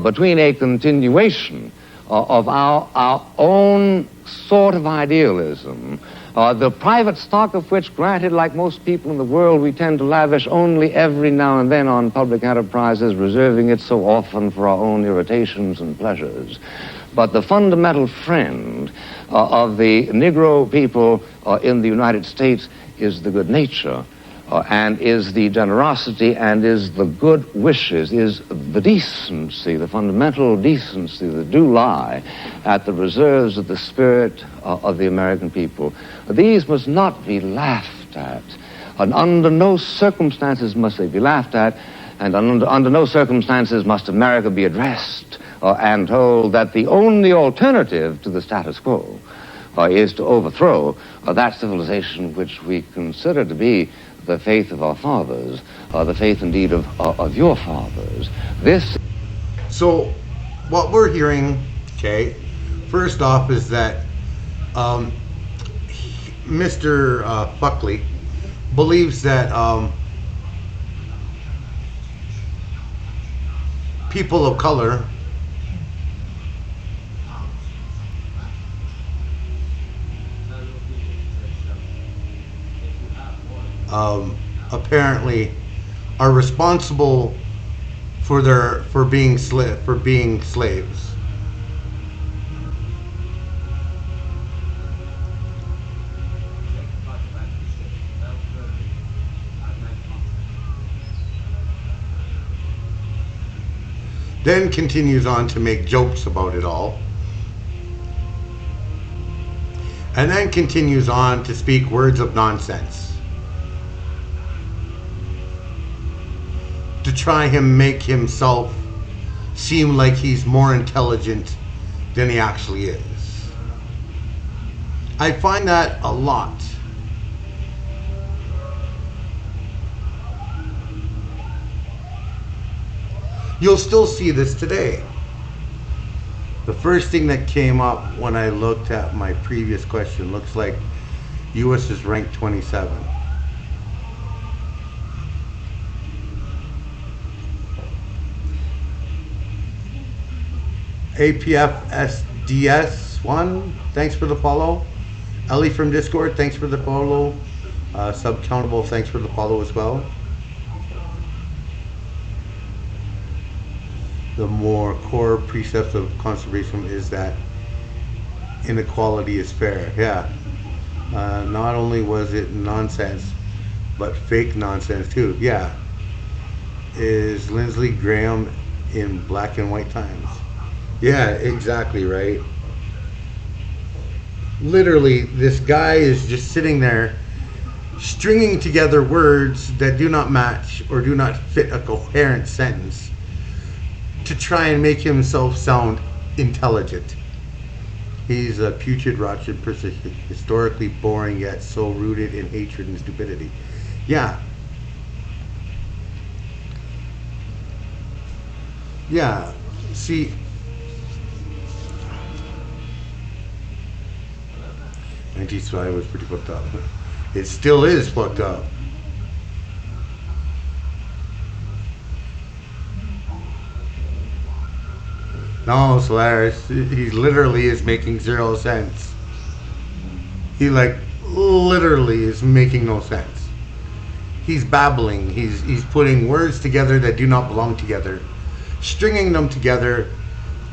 S2: between a continuation of our own sort of idealism, the private stock of which, granted, like most people in the world, we tend to lavish only every now and then on public enterprises, reserving it so often for our own irritations and pleasures. But the fundamental friend of the Negro people in the United States is the good nature, and is the generosity, and is the good wishes, is the decency, the fundamental decency that do lie at the reserves of the spirit of the American people. These must not be laughed at, and under no circumstances must they be laughed at, and under no circumstances must America be addressed and told that the only alternative to the status quo is to overthrow that civilization which we consider to be the faith of our fathers, the faith indeed of your fathers.
S1: So what we're hearing, okay, first off is that Mr. Buckley believes that people of color apparently are responsible for being slaves. Then continues on to make jokes about it all. And then continues on to speak words of nonsense, to try him make himself seem like he's more intelligent than he actually is. I find that a lot. You'll still see this today. The first thing that came up when I looked at my previous question looks like U.S. is ranked 27. APFSDS1, thanks for the follow. Ellie from Discord, thanks for the follow. Subcountable, thanks for the follow as well. The more core precepts of conservation is that inequality is fair. Yeah. Not only was it nonsense, but fake nonsense too. Yeah. Is Lindsey Graham in Black and White Times? Yeah, exactly, right? Literally, this guy is just sitting there stringing together words that do not match or do not fit a coherent sentence to try and make himself sound intelligent. He's a putrid, rotten person, historically boring, yet so rooted in hatred and stupidity. Yeah. Yeah. See, 1965 was pretty fucked up. It still is fucked up. No, Solaris, he literally is making 0 sense. He like literally is making no sense. He's babbling. He's putting words together that do not belong together, stringing them together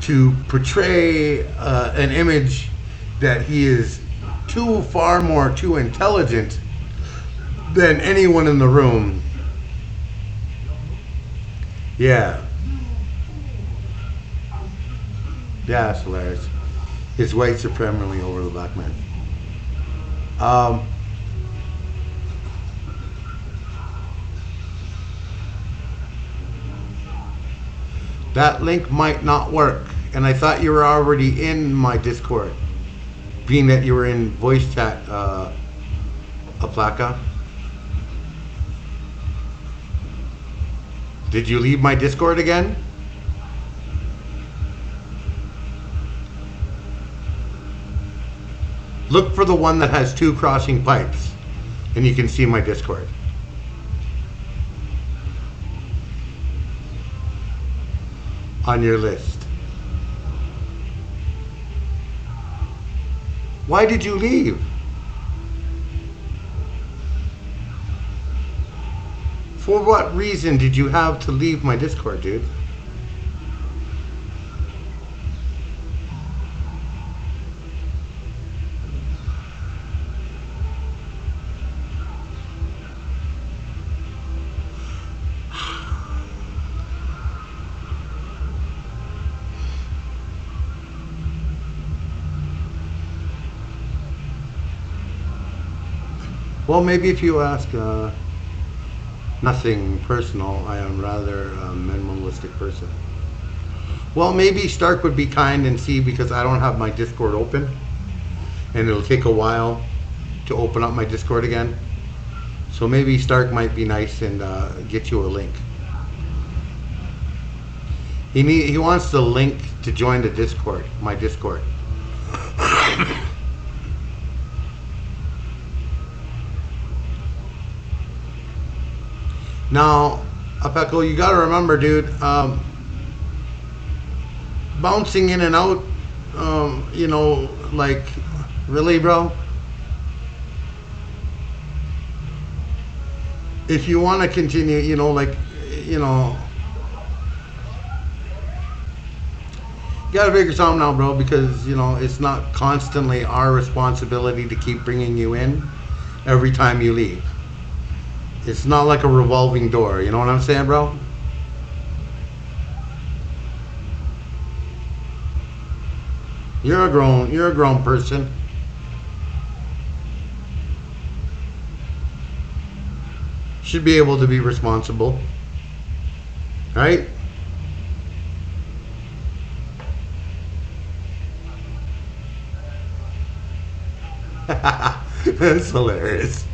S1: to portray an image that he is far more intelligent than anyone in the room. Yeah. Yeah, Solaris. His white supremacy over the black man. That link might not work, and I thought you were already in my Discord, being that you were in voice chat, Aplaka. Did you leave my Discord again? Look for the one that has 2 crossing pipes, and you can see my Discord. On your list. Why did you leave? For what reason did you have to leave my Discord, dude? Well, maybe if you ask, nothing personal, I am rather a minimalistic person. Well, maybe Stark would be kind and see, because I don't have my Discord open, and it'll take a while to open up my Discord again. So maybe Stark might be nice and get you a link. He wants the link to join the Discord, my Discord. Now, Apeko, you gotta remember, dude, bouncing in and out, you know, like, really, bro? If you want to continue, you know, like, you know, you gotta figure something out, bro, because, you know, it's not constantly our responsibility to keep bringing you in every time you leave. It's not like a revolving door, you know what I'm saying, bro? You're a grown person. Should be able to be responsible. Right? That's hilarious.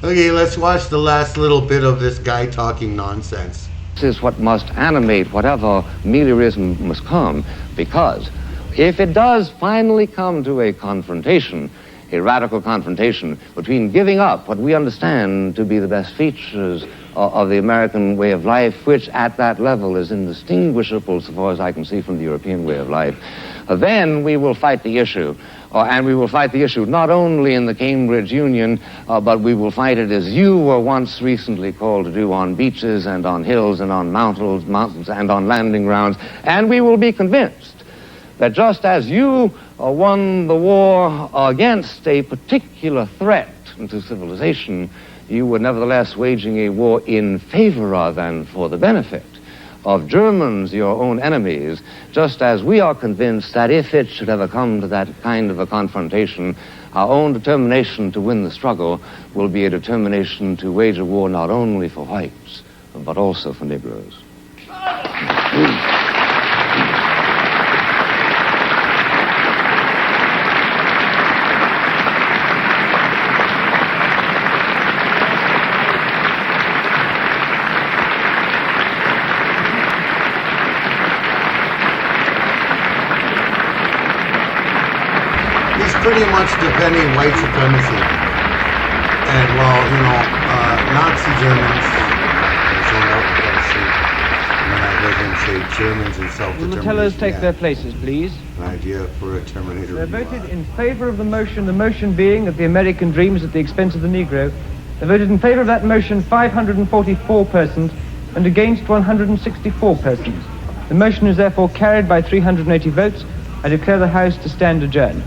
S1: Okay, let's watch the last little bit of this guy talking nonsense.
S2: This is what must animate whatever meliorism must come, because if it does finally come to a confrontation, a radical confrontation between giving up what we understand to be the best features of the American way of life, which at that level is indistinguishable, so far as I can see, from the European way of life. Then we will fight the issue. And we will fight the issue not only in the Cambridge Union, but we will fight it as you were once recently called to do, on beaches and on hills and on mountains and on landing grounds. And we will be convinced that just as you won the war against a particular threat to civilization, you were nevertheless waging a war in favor of and for the benefit of Germans, your own enemies, just as we are convinced that if it should ever come to that kind of a confrontation, our own determination to win the struggle will be a determination to wage a war not only for whites, but also for Negroes.
S1: Pretty much defending white supremacy. And, well, you know, Nazi Germans, I heard him say Germans and self-determination.
S3: Will the tellers take their places, please?
S1: An idea for a Terminator.
S3: They voted in favor of the motion being that the American dream is at the expense of the Negro. They voted in favor of that motion 544 persons and against 164 persons. The motion is therefore carried by 380 votes. I declare the House to stand adjourned.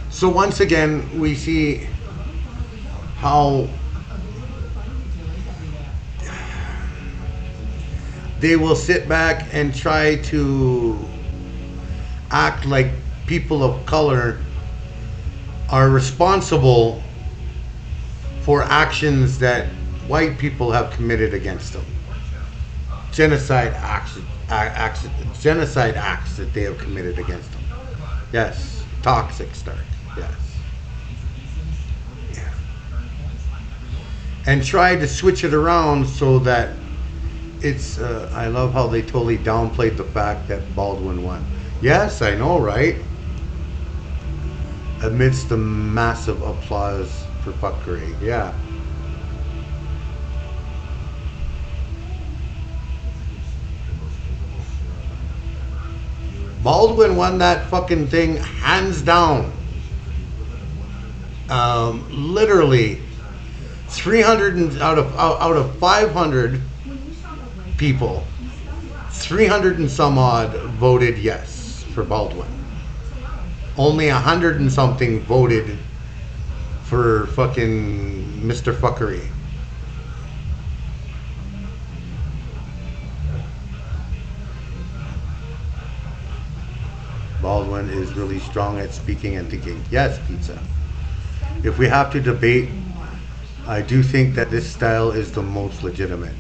S1: So once again, we see how they will sit back and try to act like people of color are responsible for actions that white people have committed against them. Genocide acts that they have committed against them. Yes, toxic start. Yes. Yeah. And try to switch it around so that it's, I love how they totally downplayed the fact that Baldwin won. Yes, I know, right? Amidst the massive applause for fuckery. Yeah. Baldwin won that fucking thing hands down. Literally 300 out of 500 people, 300 and some odd voted yes for Baldwin. Only 100 and something voted for fucking Mr. Fuckery. Baldwin is really strong at speaking and thinking. Yes, pizza. If we have to debate, I do think that this style is the most legitimate.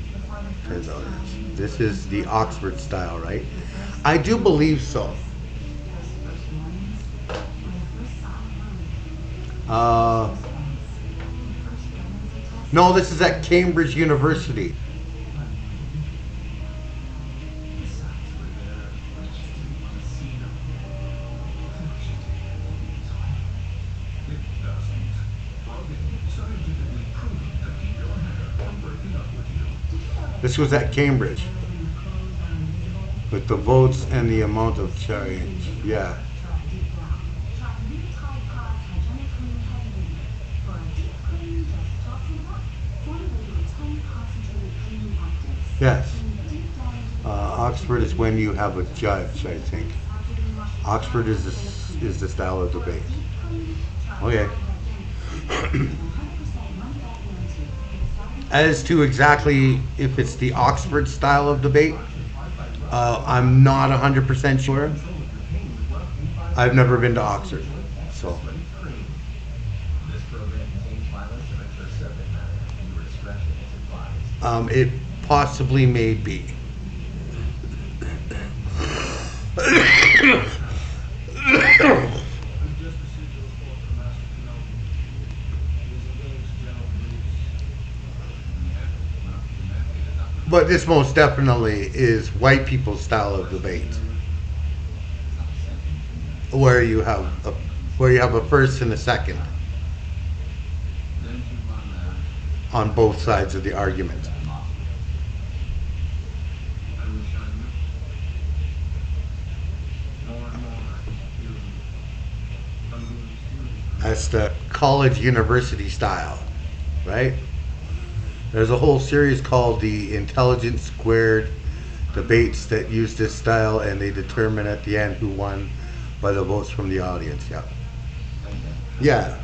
S1: This is the Oxford style, right? I do believe so. No, this is at Cambridge University. This was at Cambridge. With the votes and the amount of change. Yeah. Yes. Oxford is when you have a judge, I think. Oxford is the style of debate. Okay. As to exactly if it's the Oxford style of debate, I'm not 100% sure. I've never been to Oxford, so. It possibly may be. But this most definitely is white people's style of debate, where you have a first and a second on both sides of the argument. That's the college university style, right? There's a whole series called the Intelligence Squared debates that use this style, and they determine at the end who won by the votes from the audience. Yeah. Yeah.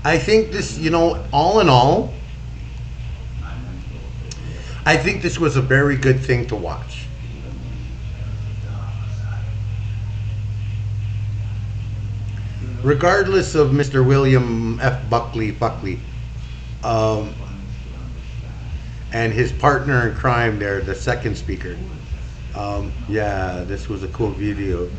S1: I think this, all in all, I think this was a very good thing to watch. Regardless of Mr. William F. Buckley, and his partner in crime there, the second speaker. Yeah, this was a cool video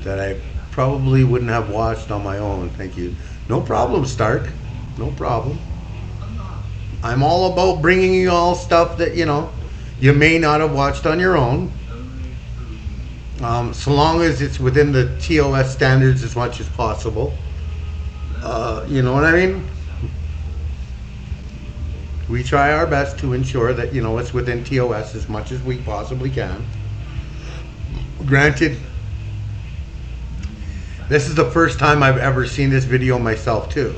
S1: that I probably wouldn't have watched on my own. Thank you. No problem, Stark. No problem. I'm all about bringing you all stuff that, you may not have watched on your own. So long as it's within the TOS standards as much as possible. You know what I mean? We try our best to ensure that, it's within TOS as much as we possibly can. Granted, this is the first time I've ever seen this video myself, too.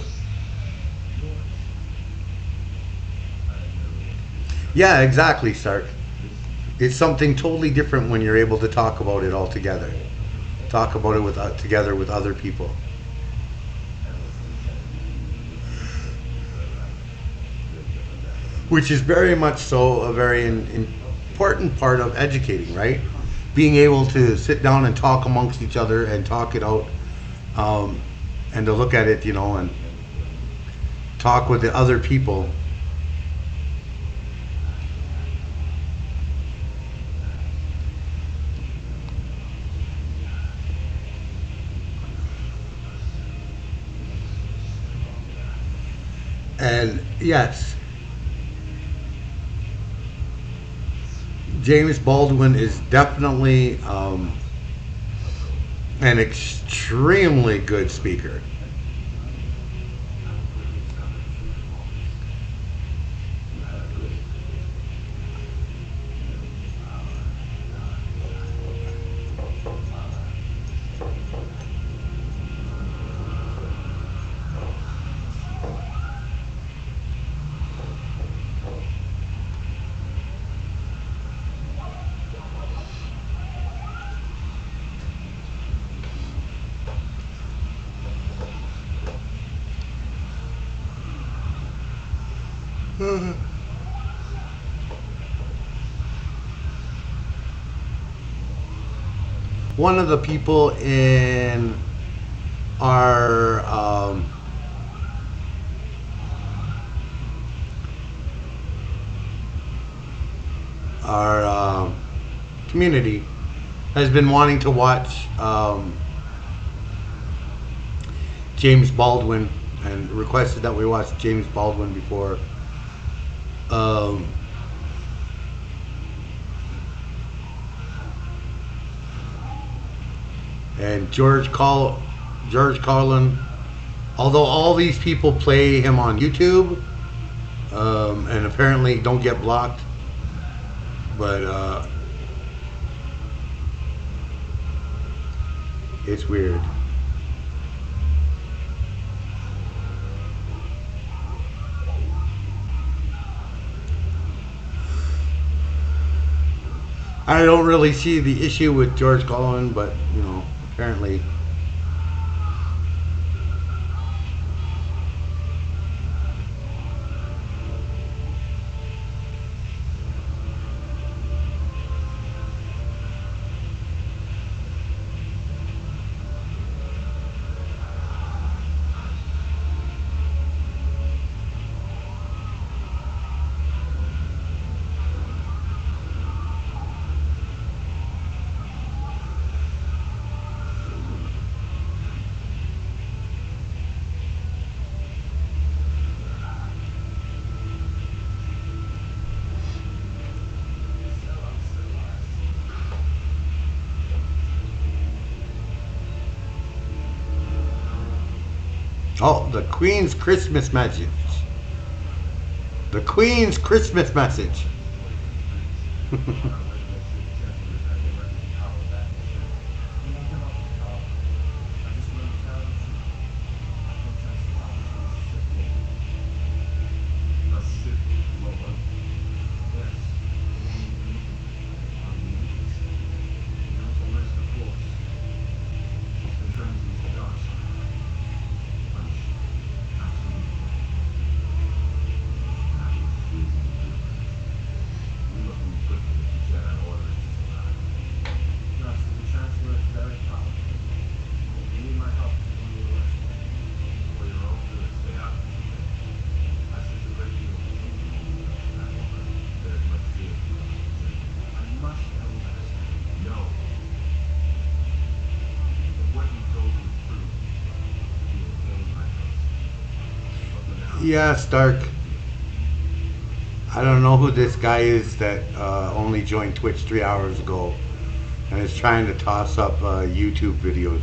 S1: Yeah, exactly, Stark. It's something totally different when you're able to talk about it all together. Talk about it together with other people. Which is very much so a very important part of educating, right? Being able to sit down and talk amongst each other and talk it out, and to look at it, and talk with the other people. And yes, James Baldwin is definitely an extremely good speaker. One of the people in our community has been wanting to watch James Baldwin and requested that we watch James Baldwin before and George Carlin, although all these people play him on YouTube and apparently don't get blocked, but it's weird. I don't really see the issue with George Carlin, but apparently. Oh, the Queen's Christmas message. The Queen's Christmas message. Yeah, Stark. I don't know who this guy is that only joined Twitch 3 hours ago and is trying to toss up a YouTube video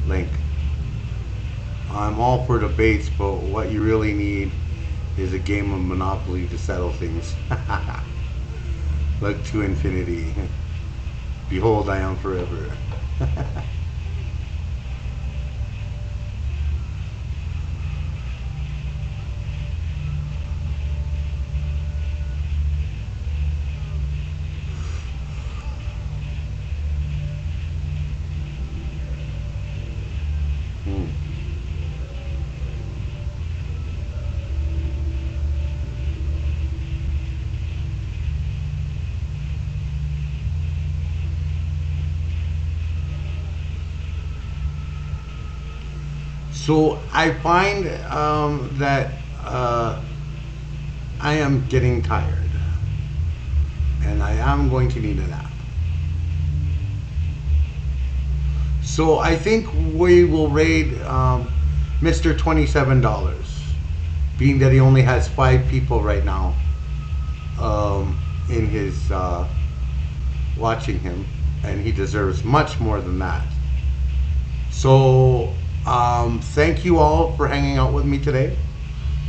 S1: link. I'm all for debates, but what you really need is a game of Monopoly to settle things. Look to infinity. Behold, I am forever. So I find that I am getting tired and I am going to need a nap. So I think we will raid Mr. $27, being that he only has 5 people right now in his watching him, and he deserves much more than that. So thank you all for hanging out with me today,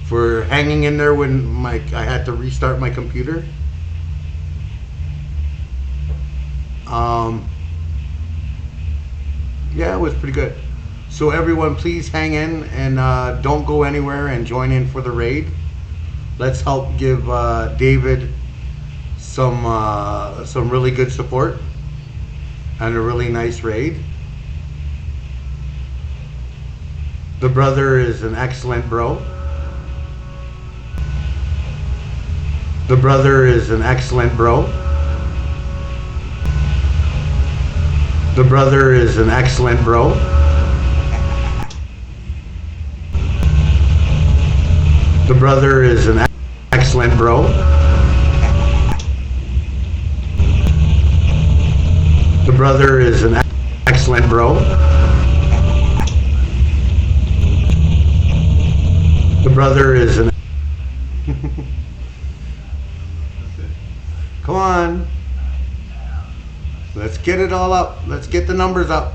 S1: for hanging in there when I had to restart my computer. Yeah, it was pretty good. So everyone, please hang in and don't go anywhere and join in for the raid. Let's help give David some really good support and a really nice raid. The brother is an excellent bro. The brother is an excellent bro. The brother is an excellent bro. The brother is an excellent bro. The brother is an excellent bro. The brother is an Come on. Let's get it all up. Let's get the numbers up.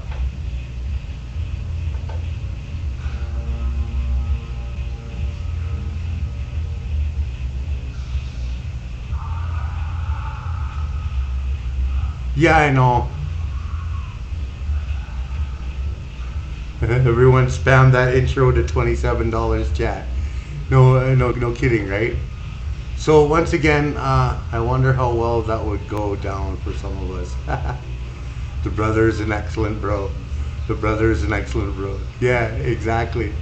S1: Yeah, I know. Everyone spam that intro to $27 chat. No kidding, right? So once again, I wonder how well that would go down for some of us. The brother is an excellent bro. The brother is an excellent bro. Yeah, exactly.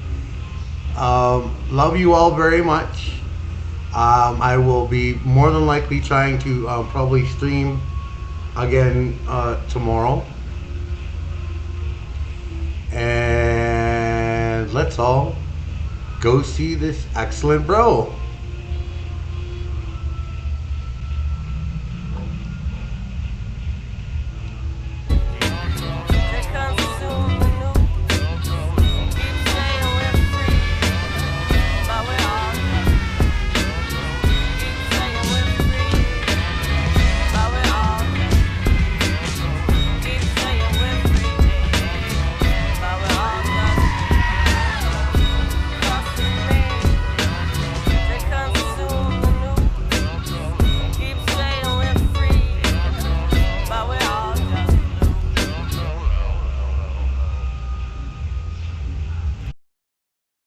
S1: Love you all very much. I will be more than likely trying to probably stream again tomorrow. And let's all go see this excellent bro.